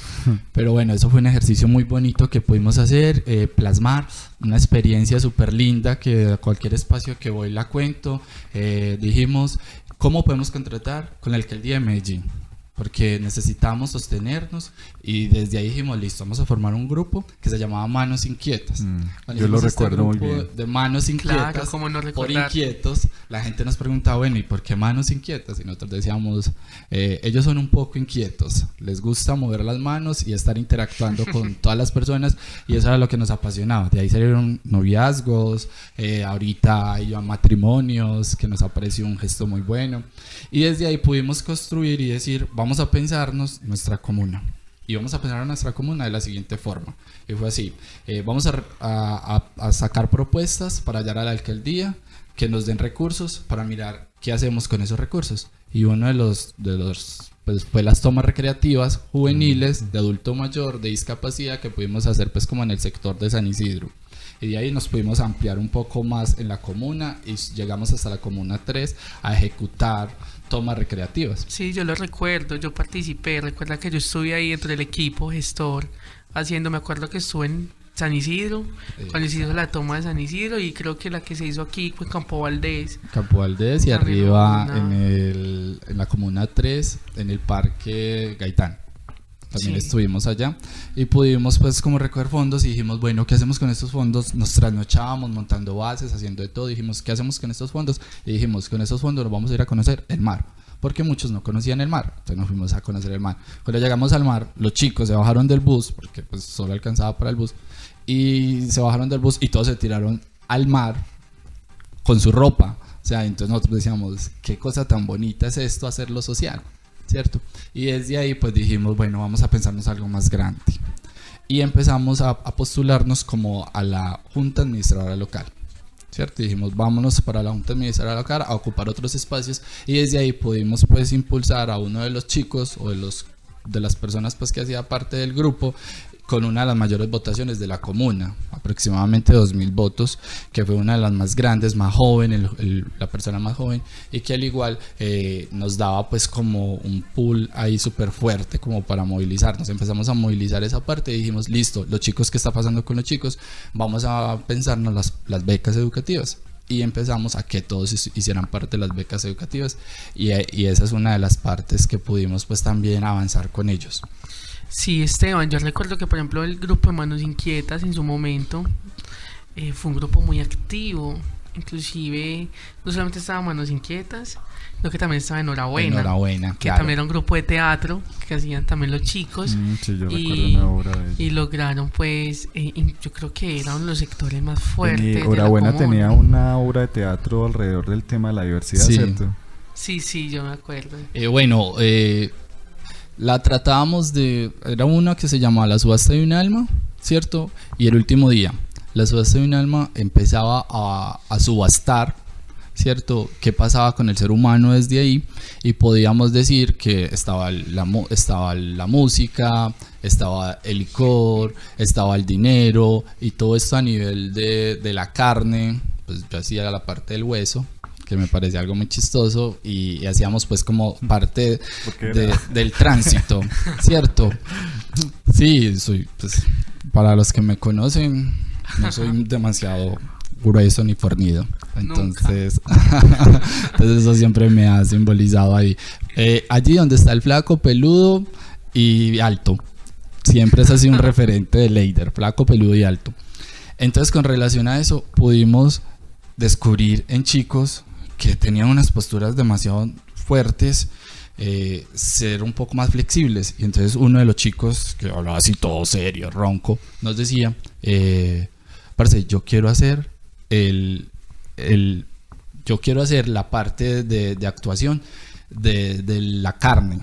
pero bueno, eso fue un ejercicio muy bonito que pudimos hacer, plasmar una experiencia súper linda que a cualquier espacio que voy la cuento. Dijimos, ¿cómo podemos contratar con la alcaldía de Medellín? Porque necesitamos sostenernos, y desde ahí dijimos, listo, vamos a formar un grupo que se llamaba Manos Inquietas. Yo lo recuerdo muy bien. De Manos Inquietas, claro, ¿cómo no por recordar? inquietos. La gente nos preguntaba, bueno, ¿y por qué Manos Inquietas? Y nosotros decíamos, ellos son un poco inquietos, les gusta mover las manos y estar interactuando con todas las personas, y eso era lo que nos apasionaba. De ahí salieron noviazgos, ahorita hay matrimonios, que nos ha parecido un gesto muy bueno, y desde ahí pudimos construir y decir, vamos a pensarnos nuestra comuna. Y vamos a pensar en nuestra comuna de la siguiente forma. Y fue así, vamos a sacar propuestas para hallar a la alcaldía, que nos den recursos para mirar qué hacemos con esos recursos. Y uno de los pues fue las tomas recreativas juveniles de adulto mayor, de discapacidad, que pudimos hacer pues como en el sector de San Isidro. Y de ahí nos pudimos ampliar un poco más en la comuna y llegamos hasta la comuna 3 a ejecutar tomas recreativas. Sí, yo lo recuerdo, yo participé, recuerda que yo estuve ahí dentro del equipo gestor me acuerdo que estuve en San Isidro, cuando se hizo la toma de San Isidro, y creo que la que se hizo aquí fue Campo Valdés. Campo Valdés, y arriba en la comuna 3, en el Parque Gaitán. También estuvimos allá y pudimos pues como recoger fondos, y dijimos, bueno, ¿qué hacemos con estos fondos? Nos trasnochábamos montando bases, haciendo de todo. Dijimos, ¿qué hacemos con estos fondos? Y dijimos, con estos fondos nos vamos a ir a conocer el mar, porque muchos no conocían el mar. Entonces nos fuimos a conocer el mar. Cuando llegamos al mar, los chicos se bajaron del bus, porque pues solo alcanzaba para el bus, y se bajaron del bus y todos se tiraron al mar con su ropa. O sea, entonces nosotros decíamos, qué cosa tan bonita es esto, hacerlo social, ¿cierto? Y desde ahí pues dijimos, bueno, vamos a pensarnos algo más grande, y empezamos a postularnos como a la Junta Administradora Local, ¿cierto? Y dijimos, vámonos para la Junta Administradora Local a ocupar otros espacios, y desde ahí pudimos pues impulsar a uno de los chicos o de las personas pues que hacía parte del grupo, con una de las mayores votaciones de la comuna, aproximadamente 2.000 votos, que fue una de las más grandes, más joven, la persona más joven, y que al igual nos daba pues como un pool ahí súper fuerte como para movilizarnos. Empezamos a movilizar esa parte y dijimos, listo, los chicos, ¿qué está pasando con los chicos? Vamos a pensarnos las becas educativas. Y empezamos a que todos hicieran parte de las becas educativas, y esa es una de las partes que pudimos pues también avanzar con ellos. Sí, Esteban, yo recuerdo que por ejemplo el grupo de Manos Inquietas en su momento fue un grupo muy activo. Inclusive no solamente estaba Manos Inquietas, sino que también estaba Enhorabuena, que también era un grupo de teatro que hacían también los chicos. Sí, yo recuerdo una obra de ellos. Y lograron pues, yo creo que era uno de los sectores más fuertes. Enhorabuena tenía una obra de teatro alrededor del tema de la diversidad, sí. ¿Cierto? Sí, yo me acuerdo. La tratábamos era una que se llamaba La subasta de un alma, ¿cierto? Y el último día, La subasta de un alma empezaba a subastar, ¿cierto? ¿Qué pasaba con el ser humano desde ahí? Y podíamos decir que estaba la música, estaba el licor, estaba el dinero, y todo esto a nivel de la carne. Pues yo hacía la parte del hueso, que me parecía algo muy chistoso y hacíamos pues como parte del tránsito, ¿cierto? Sí, soy, pues, para los que me conocen, no soy demasiado grueso ni fornido, entonces entonces eso siempre me ha simbolizado ahí. Allí donde está el flaco, peludo y alto, siempre es así un referente de Leider, flaco, peludo y alto. Entonces con relación a eso pudimos descubrir en chicos que tenían unas posturas demasiado fuertes, ser un poco más flexibles, y entonces uno de los chicos que hablaba así todo serio, ronco, nos decía, parce, yo quiero hacer yo quiero hacer la parte de actuación de la carne.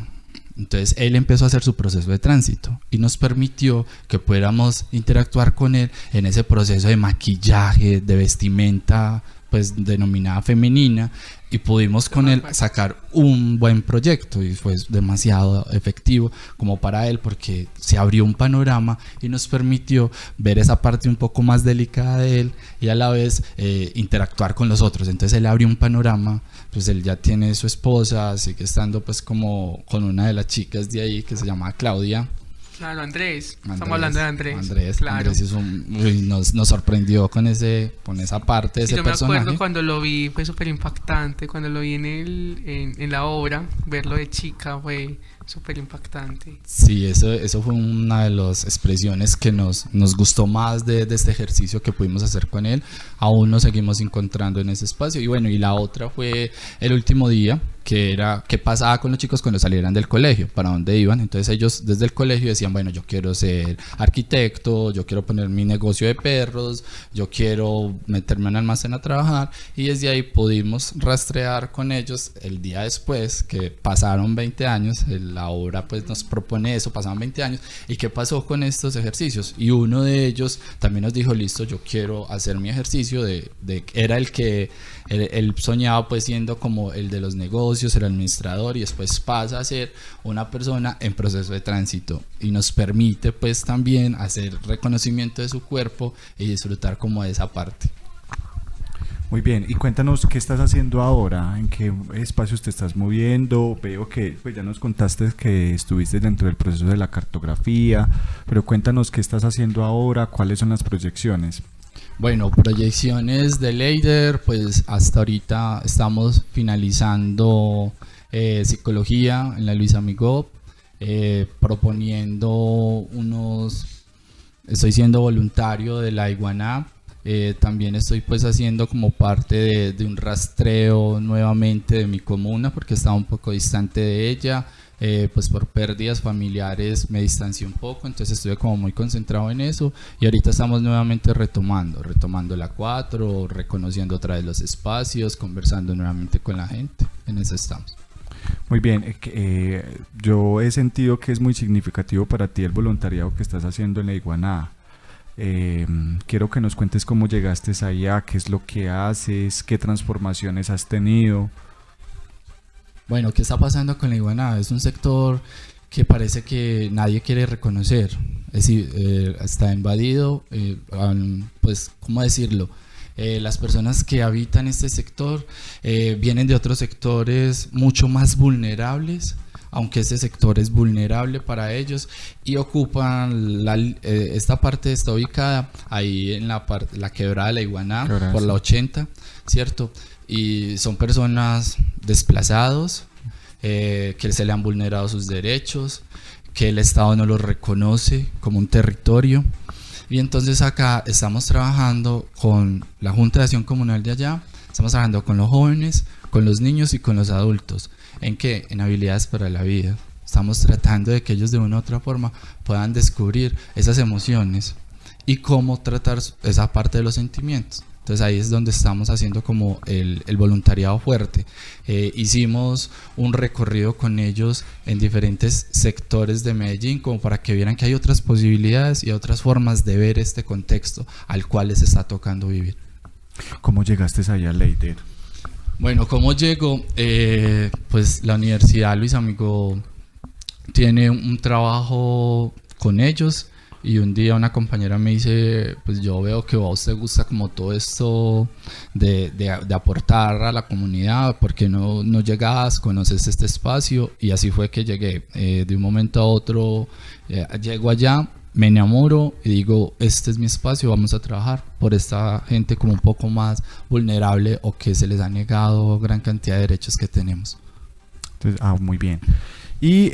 Entonces él empezó a hacer su proceso de tránsito y nos permitió que pudiéramos interactuar con él en ese proceso de maquillaje, de vestimenta pues denominada femenina, y pudimos con él sacar un buen proyecto y fue demasiado efectivo como para él, porque se abrió un panorama y nos permitió ver esa parte un poco más delicada de él y a la vez interactuar con los otros. Entonces él abrió un panorama, pues él ya tiene su esposa, sigue estando pues como con una de las chicas de ahí que se llama Claudia. Claro, Andrés. Estamos hablando de Andrés. Claro. Andrés nos sorprendió con esa parte de ese personaje. Yo me acuerdo cuando lo vi, fue súper impactante. Cuando lo vi en la obra, verlo de chica fue súper impactante. Sí, eso fue una de las expresiones que nos gustó más de este ejercicio que pudimos hacer con él. Aún nos seguimos encontrando en ese espacio. Y bueno, y la otra fue el último día, que era qué pasaba con los chicos cuando salieran del colegio, para dónde iban. Entonces ellos desde el colegio decían, bueno, yo quiero ser arquitecto, yo quiero poner mi negocio de perros, yo quiero meterme en un almacén a trabajar, y desde ahí pudimos rastrear con ellos el día después, que pasaron 20 años, la obra pues nos propone eso, pasaron 20 años, y qué pasó con estos ejercicios. Y uno de ellos también nos dijo, listo, yo quiero hacer mi ejercicio era el que él soñaba pues siendo como el de los negocios, el administrador, y después pasa a ser una persona en proceso de tránsito, y nos permite pues también hacer reconocimiento de su cuerpo y disfrutar como de esa parte. Muy bien, y cuéntanos qué estás haciendo ahora, en qué espacios te estás moviendo. Veo que pues ya nos contaste que estuviste dentro del proceso de la cartografía, pero cuéntanos qué estás haciendo ahora, cuáles son las proyecciones. Bueno, proyecciones de Leider, pues hasta ahorita estamos finalizando psicología en la Luis Amigó, proponiendo estoy siendo voluntario de la Iguaná, también estoy pues haciendo como parte de un rastreo nuevamente de mi comuna, porque estaba un poco distante de ella. Pues por pérdidas familiares me distancié un poco, entonces estuve como muy concentrado en eso, y ahorita estamos nuevamente retomando la 4, reconociendo otra vez los espacios, conversando nuevamente con la gente. En eso estamos. Muy bien, yo he sentido que es muy significativo para ti el voluntariado que estás haciendo en la Iguaná. Quiero que nos cuentes cómo llegaste allá, qué es lo que haces, qué transformaciones has tenido. Bueno, ¿qué está pasando con la Iguaná? Es un sector que parece que nadie quiere reconocer. Es decir, está invadido, pues, ¿cómo decirlo? Las personas que habitan este sector vienen de otros sectores mucho más vulnerables, aunque este sector es vulnerable para ellos, y ocupan esta parte está ubicada ahí en la quebrada de la Iguaná, por la 80, ¿cierto? Y son personas desplazados, que se le han vulnerado sus derechos, que el Estado no los reconoce como un territorio. Y entonces acá estamos trabajando con la Junta de Acción Comunal de allá, estamos trabajando con los jóvenes, con los niños y con los adultos. ¿En qué? En habilidades para la vida. Estamos tratando de que ellos de una u otra forma puedan descubrir esas emociones y cómo tratar esa parte de los sentimientos. Entonces ahí es donde estamos haciendo como el voluntariado fuerte. Hicimos un recorrido con ellos en diferentes sectores de Medellín, como para que vieran que hay otras posibilidades y otras formas de ver este contexto al cual les está tocando vivir. ¿Cómo llegaste allá, Leider? Bueno, ¿cómo llego? Pues la Universidad Luis Amigo tiene un trabajo con ellos, Y un día una compañera me dice, pues yo veo que a usted gusta como todo esto de aportar a la comunidad, ¿por qué no llegas, conoces este espacio? Y así fue que llegué. De un momento a otro llego allá, me enamoro y digo, este es mi espacio, vamos a trabajar por esta gente como un poco más vulnerable o que se les ha negado gran cantidad de derechos que tenemos. Entonces, muy bien. Y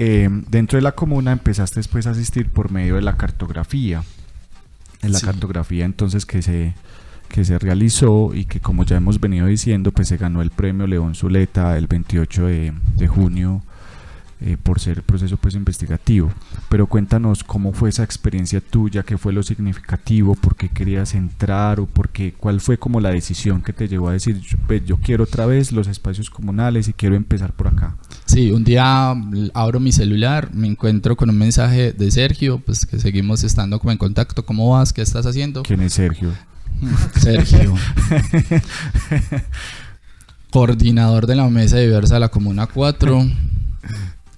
dentro de la comuna empezaste después a asistir por medio de la cartografía. En la cartografía entonces que se realizó y que, como ya hemos venido diciendo, pues se ganó el premio León Zuleta el 28 de junio por ser proceso pues investigativo. Pero cuéntanos cómo fue esa experiencia tuya, qué fue lo significativo, por qué querías entrar o cuál fue como la decisión que te llevó a decir, pues yo quiero otra vez los espacios comunales y quiero empezar por acá. Sí, un día abro mi celular, me encuentro con un mensaje de Sergio, pues que seguimos estando como en contacto. ¿Cómo vas? ¿Qué estás haciendo? ¿Quién es Sergio? Sergio. Coordinador de la mesa diversa de la Comuna 4.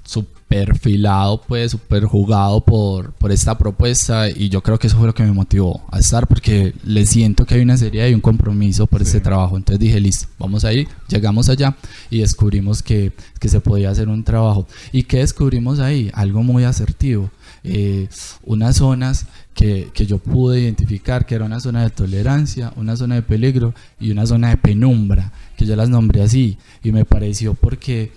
Súper filado, pues súper jugado por esta propuesta, y yo creo que eso fue lo que me motivó a estar, porque le siento que hay una seriedad y un compromiso por este trabajo. Entonces dije, listo, vamos ahí. Llegamos allá y descubrimos que se podía hacer un trabajo. ¿Y qué descubrimos ahí? Algo muy asertivo. Unas zonas que yo pude identificar, que era una zona de tolerancia, una zona de peligro y una zona de penumbra, que yo las nombré así, y me pareció porque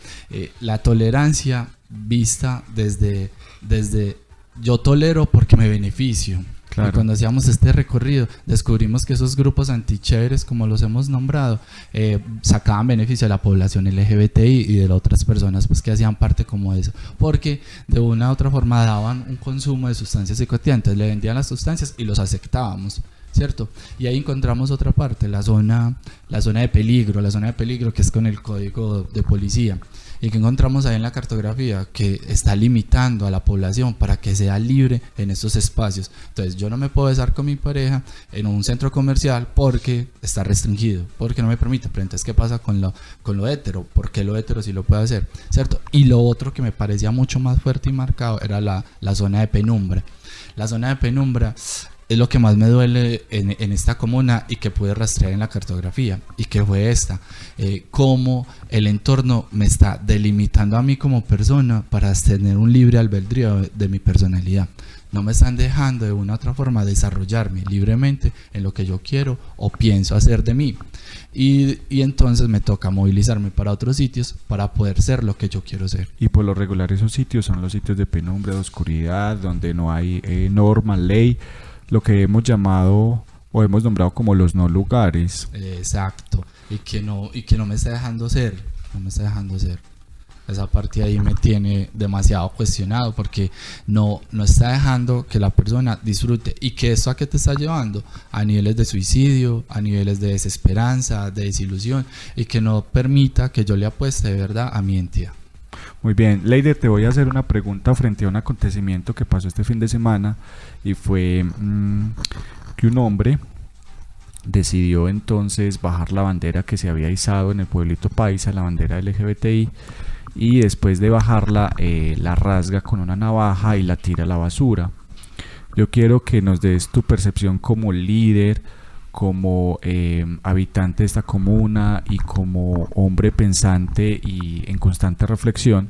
la tolerancia vista desde yo tolero porque me beneficio. Claro. Y cuando hacíamos este recorrido descubrimos que esos grupos antichéveres, como los hemos nombrado, sacaban beneficio a la población LGBTI y de las otras personas pues que hacían parte como de eso, porque de una u otra forma daban un consumo de sustancias psicoactivas, le vendían las sustancias y los aceptábamos, ¿cierto? Y ahí encontramos otra parte, la zona de peligro, que es con el código de policía. Y que encontramos ahí en la cartografía, que está limitando a la población para que sea libre en estos espacios. Entonces yo no me puedo besar con mi pareja en un centro comercial porque está restringido, porque no me permite. Pero entonces, ¿qué pasa con lo hetero? ¿Por qué lo hetero sí lo puede hacer? ¿Cierto? Y lo otro que me parecía mucho más fuerte y marcado era la zona de penumbra. La zona de penumbra es lo que más me duele en esta comuna y que pude rastrear en la cartografía, y que fue cómo el entorno me está delimitando a mí como persona para tener un libre albedrío de mi personalidad. No me están dejando de una u otra forma desarrollarme libremente en lo que yo quiero o pienso hacer de mí, y entonces me toca movilizarme para otros sitios para poder ser lo que yo quiero ser. Y por lo regular esos sitios son los sitios de penumbra, de oscuridad, donde no hay norma, ley, lo que hemos llamado o hemos nombrado como los no lugares. Exacto, y que no me está dejando ser, Esa parte ahí me tiene demasiado cuestionado, porque no está dejando que la persona disfrute. ¿Y que esto a qué te está llevando? A niveles de suicidio, a niveles de desesperanza, de desilusión, y que no permita que yo le apueste de verdad a mi entidad. Muy bien, Leider, te voy a hacer una pregunta frente a un acontecimiento que pasó este fin de semana, y fue que un hombre decidió entonces bajar la bandera que se había izado en el pueblito paisa, la bandera LGBTI, y después de bajarla la rasga con una navaja y la tira a la basura. Yo quiero que nos des tu percepción como líder, como habitante de esta comuna y como hombre pensante y en constante reflexión.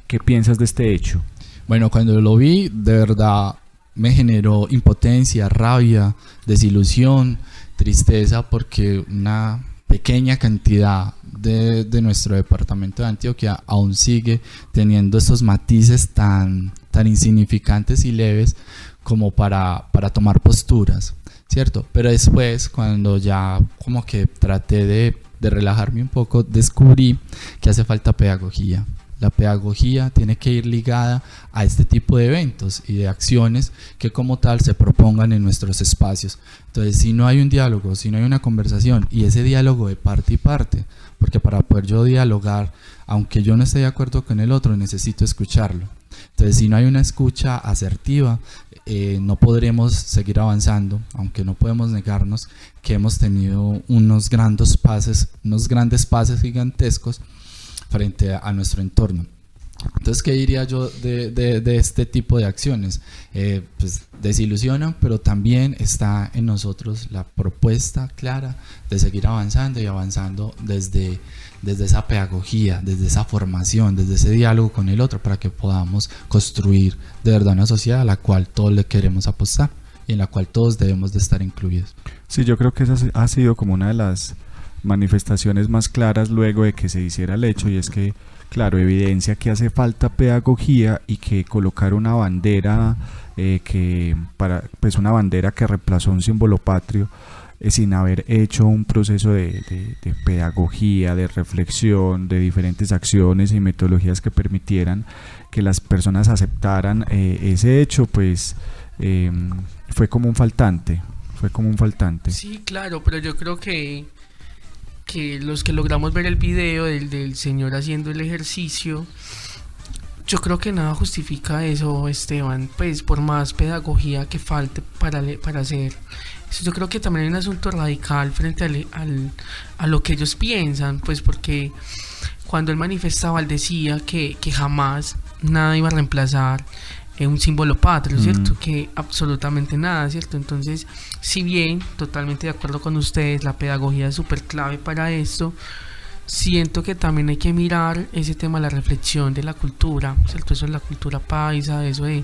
¿Qué piensas de este hecho? Bueno, cuando lo vi, de verdad me generó impotencia, rabia, desilusión, tristeza, porque una pequeña cantidad de nuestro departamento de Antioquia aún sigue teniendo estos matices tan insignificantes y leves como para tomar posturas, ¿cierto? Pero después, cuando ya como que traté de relajarme un poco, descubrí que hace falta pedagogía. La pedagogía tiene que ir ligada a este tipo de eventos y de acciones que como tal se propongan en nuestros espacios. Entonces, si no hay un diálogo, si no hay una conversación, y ese diálogo de parte y parte, porque para poder yo dialogar, aunque yo no esté de acuerdo con el otro, necesito escucharlo. Entonces, si no hay una escucha asertiva, no podremos seguir avanzando, aunque no podemos negarnos que hemos tenido unos grandes pases gigantescos frente a nuestro entorno. Entonces, ¿qué diría yo de este tipo de acciones? Pues desilusionan, pero también está en nosotros la propuesta clara de seguir avanzando y avanzando desde esa pedagogía, desde esa formación, desde ese diálogo con el otro, para que podamos construir de verdad una sociedad a la cual todos le queremos apostar y en la cual todos debemos de estar incluidos. Sí, yo creo que esa ha sido como una de las manifestaciones más claras luego de que se hiciera el hecho, y es que, claro, evidencia que hace falta pedagogía y que colocar una bandera una bandera que reemplazó un símbolo patrio sin haber hecho un proceso de pedagogía, de reflexión, de diferentes acciones y metodologías que permitieran que las personas aceptaran ese hecho, pues fue como un faltante. Sí, claro, pero yo creo que los que logramos ver el video del señor haciendo el ejercicio, yo creo que nada justifica eso, Esteban, pues por más pedagogía que falte para hacer eso. Yo creo que también hay un asunto radical frente a lo que ellos piensan, pues porque cuando él manifestaba, él decía que jamás nada iba a reemplazar un símbolo patrio, ¿cierto? Que absolutamente nada, ¿cierto? Entonces, si bien totalmente de acuerdo con ustedes, la pedagogía es súper clave para esto, siento que también hay que mirar ese tema de la reflexión de la cultura, ¿cierto? Eso es la cultura paisa, eso de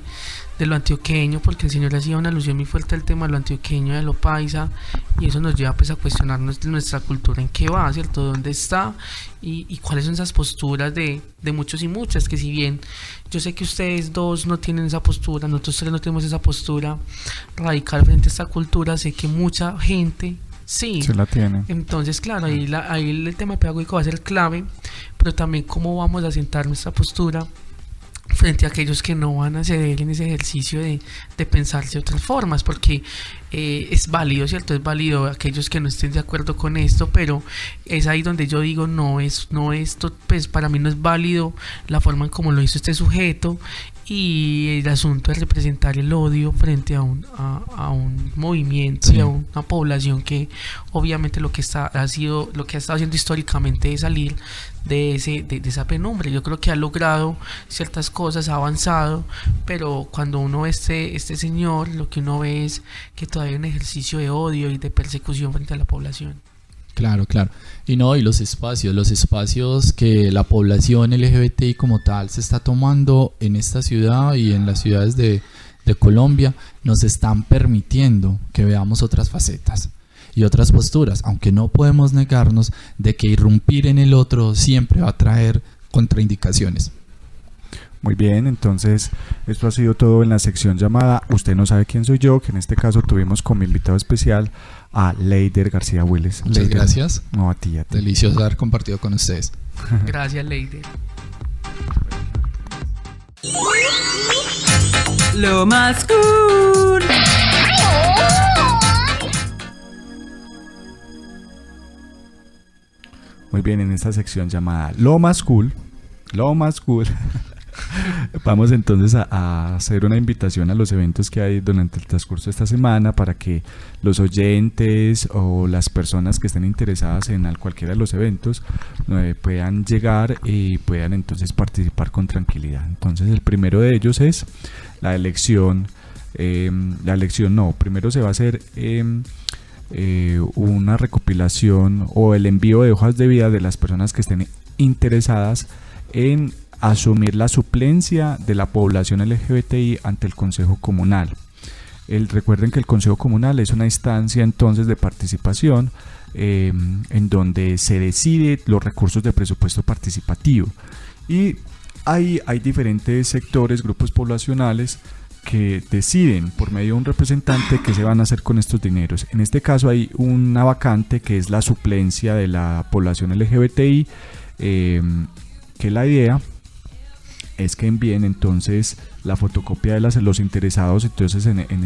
lo antioqueño, porque el señor hacía una alusión muy fuerte al tema de lo antioqueño, de lo paisa, y eso nos lleva pues a cuestionarnos nuestra cultura, en qué va, ¿cierto? ¿Dónde está? Y cuáles son esas posturas de muchos y muchas, que si bien yo sé que ustedes dos no tienen esa postura, nosotros tres no tenemos esa postura radical frente a esta cultura, sé que mucha gente sí se la tiene. Entonces, claro, ahí el tema pedagógico va a ser clave, pero también cómo vamos a sentar nuestra postura frente a aquellos que no van a ceder en ese ejercicio de pensarse de otras formas, porque es válido, ¿cierto? Es válido aquellos que no estén de acuerdo con esto, pero es ahí donde yo digo pues para mí no es válido la forma en cómo lo hizo este sujeto, y el asunto de representar el odio frente a un movimiento, sí, y a una población que obviamente lo que ha estado haciendo históricamente es salir de esa penumbra. Yo creo que ha logrado ciertas cosas, ha avanzado, pero cuando uno ve este señor, lo que uno ve es que todavía hay un ejercicio de odio y de persecución frente a la población. Claro. Y los espacios que la población LGBTI como tal se está tomando en esta ciudad y en las ciudades de Colombia, nos están permitiendo que veamos otras facetas y otras posturas, aunque no podemos negarnos de que irrumpir en el otro siempre va a traer contraindicaciones. Muy bien, entonces esto ha sido todo en la sección llamada Usted no sabe quién soy yo, que en este caso tuvimos como invitado especial a Leider García Willes. Muchas gracias. No, a ti. Delicioso haber compartido con ustedes. Gracias, Leider. Lo más cool. Muy bien, en esta sección llamada Lo más cool. Vamos entonces a hacer una invitación a los eventos que hay durante el transcurso de esta semana, para que los oyentes o las personas que estén interesadas en cualquiera de los eventos puedan llegar y puedan entonces participar con tranquilidad. Entonces el primero de ellos es primero se va a hacer una recopilación o el envío de hojas de vida de las personas que estén interesadas en asumir la suplencia de la población LGBTI ante el Consejo Comunal. Recuerden que el Consejo Comunal es una instancia entonces de participación en donde se decide los recursos de presupuesto participativo, y hay diferentes sectores, grupos poblacionales que deciden por medio de un representante qué se van a hacer con estos dineros. En este caso hay una vacante que es la suplencia de la población LGBTI, que la idea es que envíen entonces la fotocopia de los interesados. Entonces en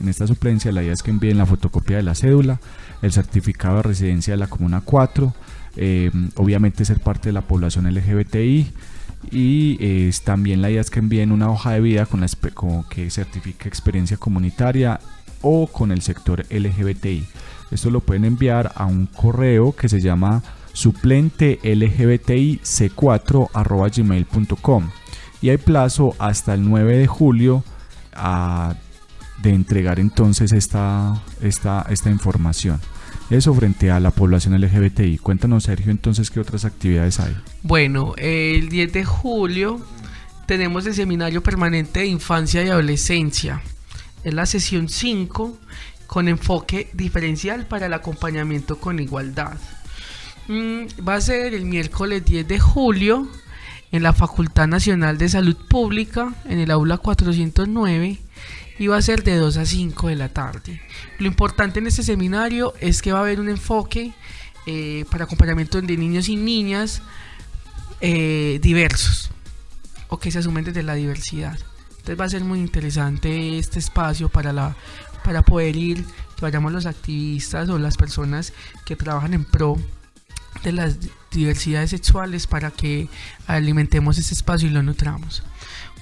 esta suplencia la idea es que envíen la fotocopia de la cédula, el certificado de residencia de la Comuna 4, obviamente ser parte de la población LGBTI, y también la idea es que envíen una hoja de vida con que certifique experiencia comunitaria o con el sector LGBTI. Esto lo pueden enviar a un correo que se llama suplentelgbtic4@gmail.com. y hay plazo hasta el 9 de julio de entregar entonces esta información. Eso frente a la población LGBTI. Cuéntanos, Sergio, entonces, ¿qué otras actividades hay? Bueno, el 10 de julio tenemos el Seminario Permanente de Infancia y Adolescencia. Es la sesión 5 con enfoque diferencial para el acompañamiento con igualdad. Va a ser el miércoles 10 de julio en la Facultad Nacional de Salud Pública, en el aula 409, y va a ser de 2 a 5 de la tarde. Lo importante en este seminario es que va a haber un enfoque para acompañamiento de niños y niñas diversos, o que se asumen desde la diversidad. Entonces va a ser muy interesante este espacio para poder ir, que vayamos los activistas o las personas que trabajan en pro de las diversidades sexuales, para que alimentemos este espacio y lo nutramos.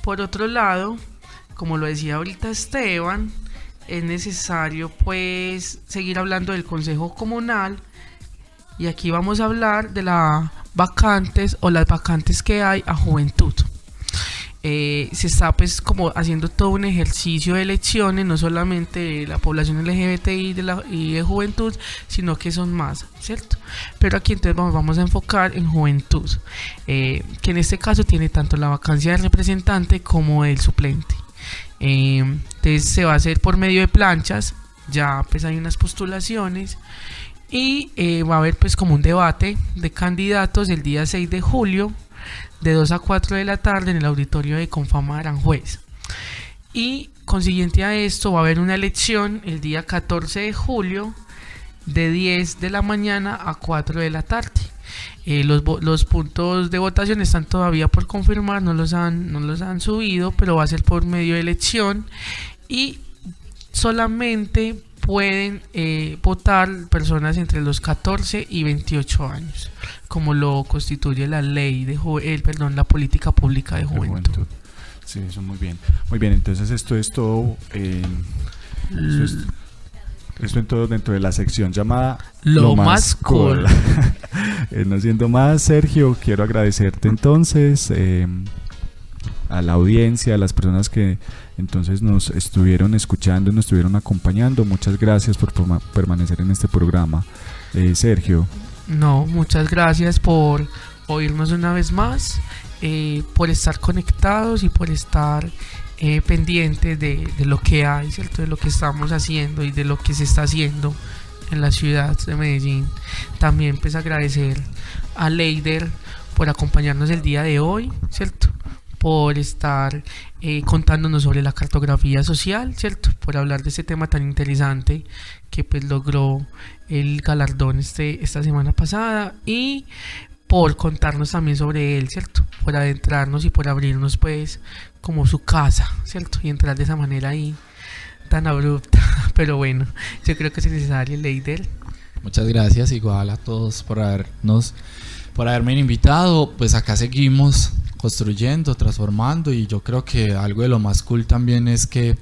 Por otro lado, como lo decía ahorita Esteban, es necesario pues seguir hablando del Consejo Comunal, y aquí vamos a hablar de las vacantes que hay a juventud. Se está pues como haciendo todo un ejercicio de elecciones, no solamente de la población LGBTI y de juventud, sino que son más, ¿cierto? Pero aquí entonces vamos a enfocar en juventud, que en este caso tiene tanto la vacancia del representante como del suplente. Entonces se va a hacer por medio de planchas, ya pues hay unas postulaciones, y va a haber pues como un debate de candidatos el día 6 de julio de 2 a 4 de la tarde en el auditorio de Confama Aranjuez. Y consiguiente a esto va a haber una elección el día 14 de julio de 10 de la mañana a 4 de la tarde. Los puntos de votación están todavía por confirmar, no los han subido, pero va a ser por medio de elección, y solamente pueden votar personas entre los 14 y 28 años, como lo constituye la ley la política pública de juventud. Sí, eso muy bien. Muy bien, entonces esto es todo. Esto en todo dentro de la sección llamada Lo más cool. No siendo más, Sergio, quiero agradecerte entonces a la audiencia, a las personas que entonces nos estuvieron escuchando, nos estuvieron acompañando. Muchas gracias por permanecer en este programa, Sergio. No, muchas gracias por oírnos una vez más, por estar conectados y por estar pendientes de lo que hay, ¿cierto? De lo que estamos haciendo y de lo que se está haciendo en la ciudad de Medellín. También pues agradecer a Leider por acompañarnos el día de hoy, ¿cierto? Por estar contándonos sobre la cartografía social, ¿cierto? Por hablar de este tema tan interesante que pues logró el galardón esta semana pasada, y por contarnos también sobre él, ¿cierto? Por adentrarnos y por abrirnos pues como su casa, ¿cierto? Y entrar de esa manera ahí tan abrupta, pero bueno, yo creo que es necesario, Leider. Muchas gracias, igual a todos por haberme invitado. Pues acá seguimos construyendo, transformando, y yo creo que algo de lo más cool también es que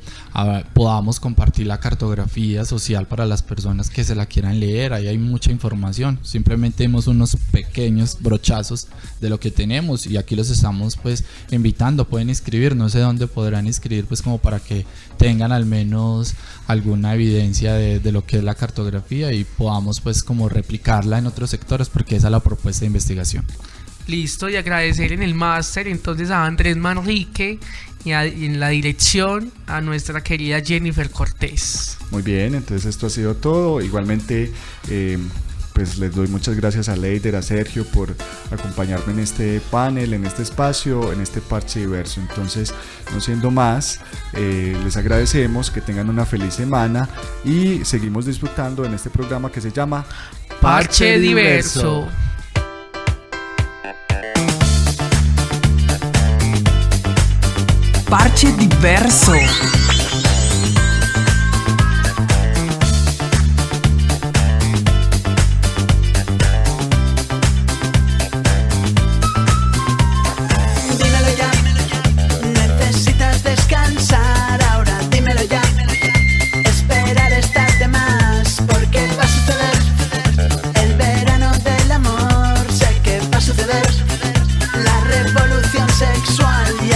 podamos compartir la cartografía social para las personas que se la quieran leer. Ahí hay mucha información, simplemente vemos unos pequeños brochazos de lo que tenemos, y aquí los estamos pues invitando. Pueden inscribir, no sé dónde podrán inscribir, pues como para que tengan al menos alguna evidencia de lo que es la cartografía, y podamos pues como replicarla en otros sectores, porque esa es la propuesta de investigación. Listo, y agradecer en el máster entonces a Andrés Manrique y en la dirección a nuestra querida Jennifer Cortés. Muy bien, entonces esto ha sido todo. Igualmente pues les doy muchas gracias a Leider, a Sergio por acompañarme en este panel, en este espacio, en este parche diverso. Entonces, no siendo más, les agradecemos, que tengan una feliz semana y seguimos disfrutando en este programa que se llama Parche Diverso. Parche Diverso. Dímelo ya, necesitas descansar ahora, dímelo ya. Esperar es tarde más, porque va a suceder el verano del amor. Sé que va a suceder la revolución sexual y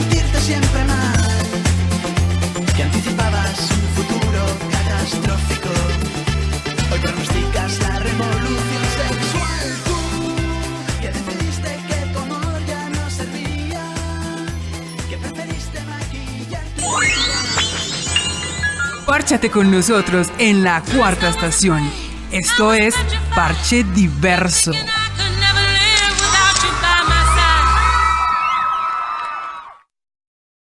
vestirte siempre mal, que anticipabas un futuro catastrófico. Hoy pronosticas la revolución sexual. Tú, que decidiste que tu amor ya no servía, que preferiste maquillarte. Párchate con nosotros en la cuarta estación. Esto es Parche Diverso.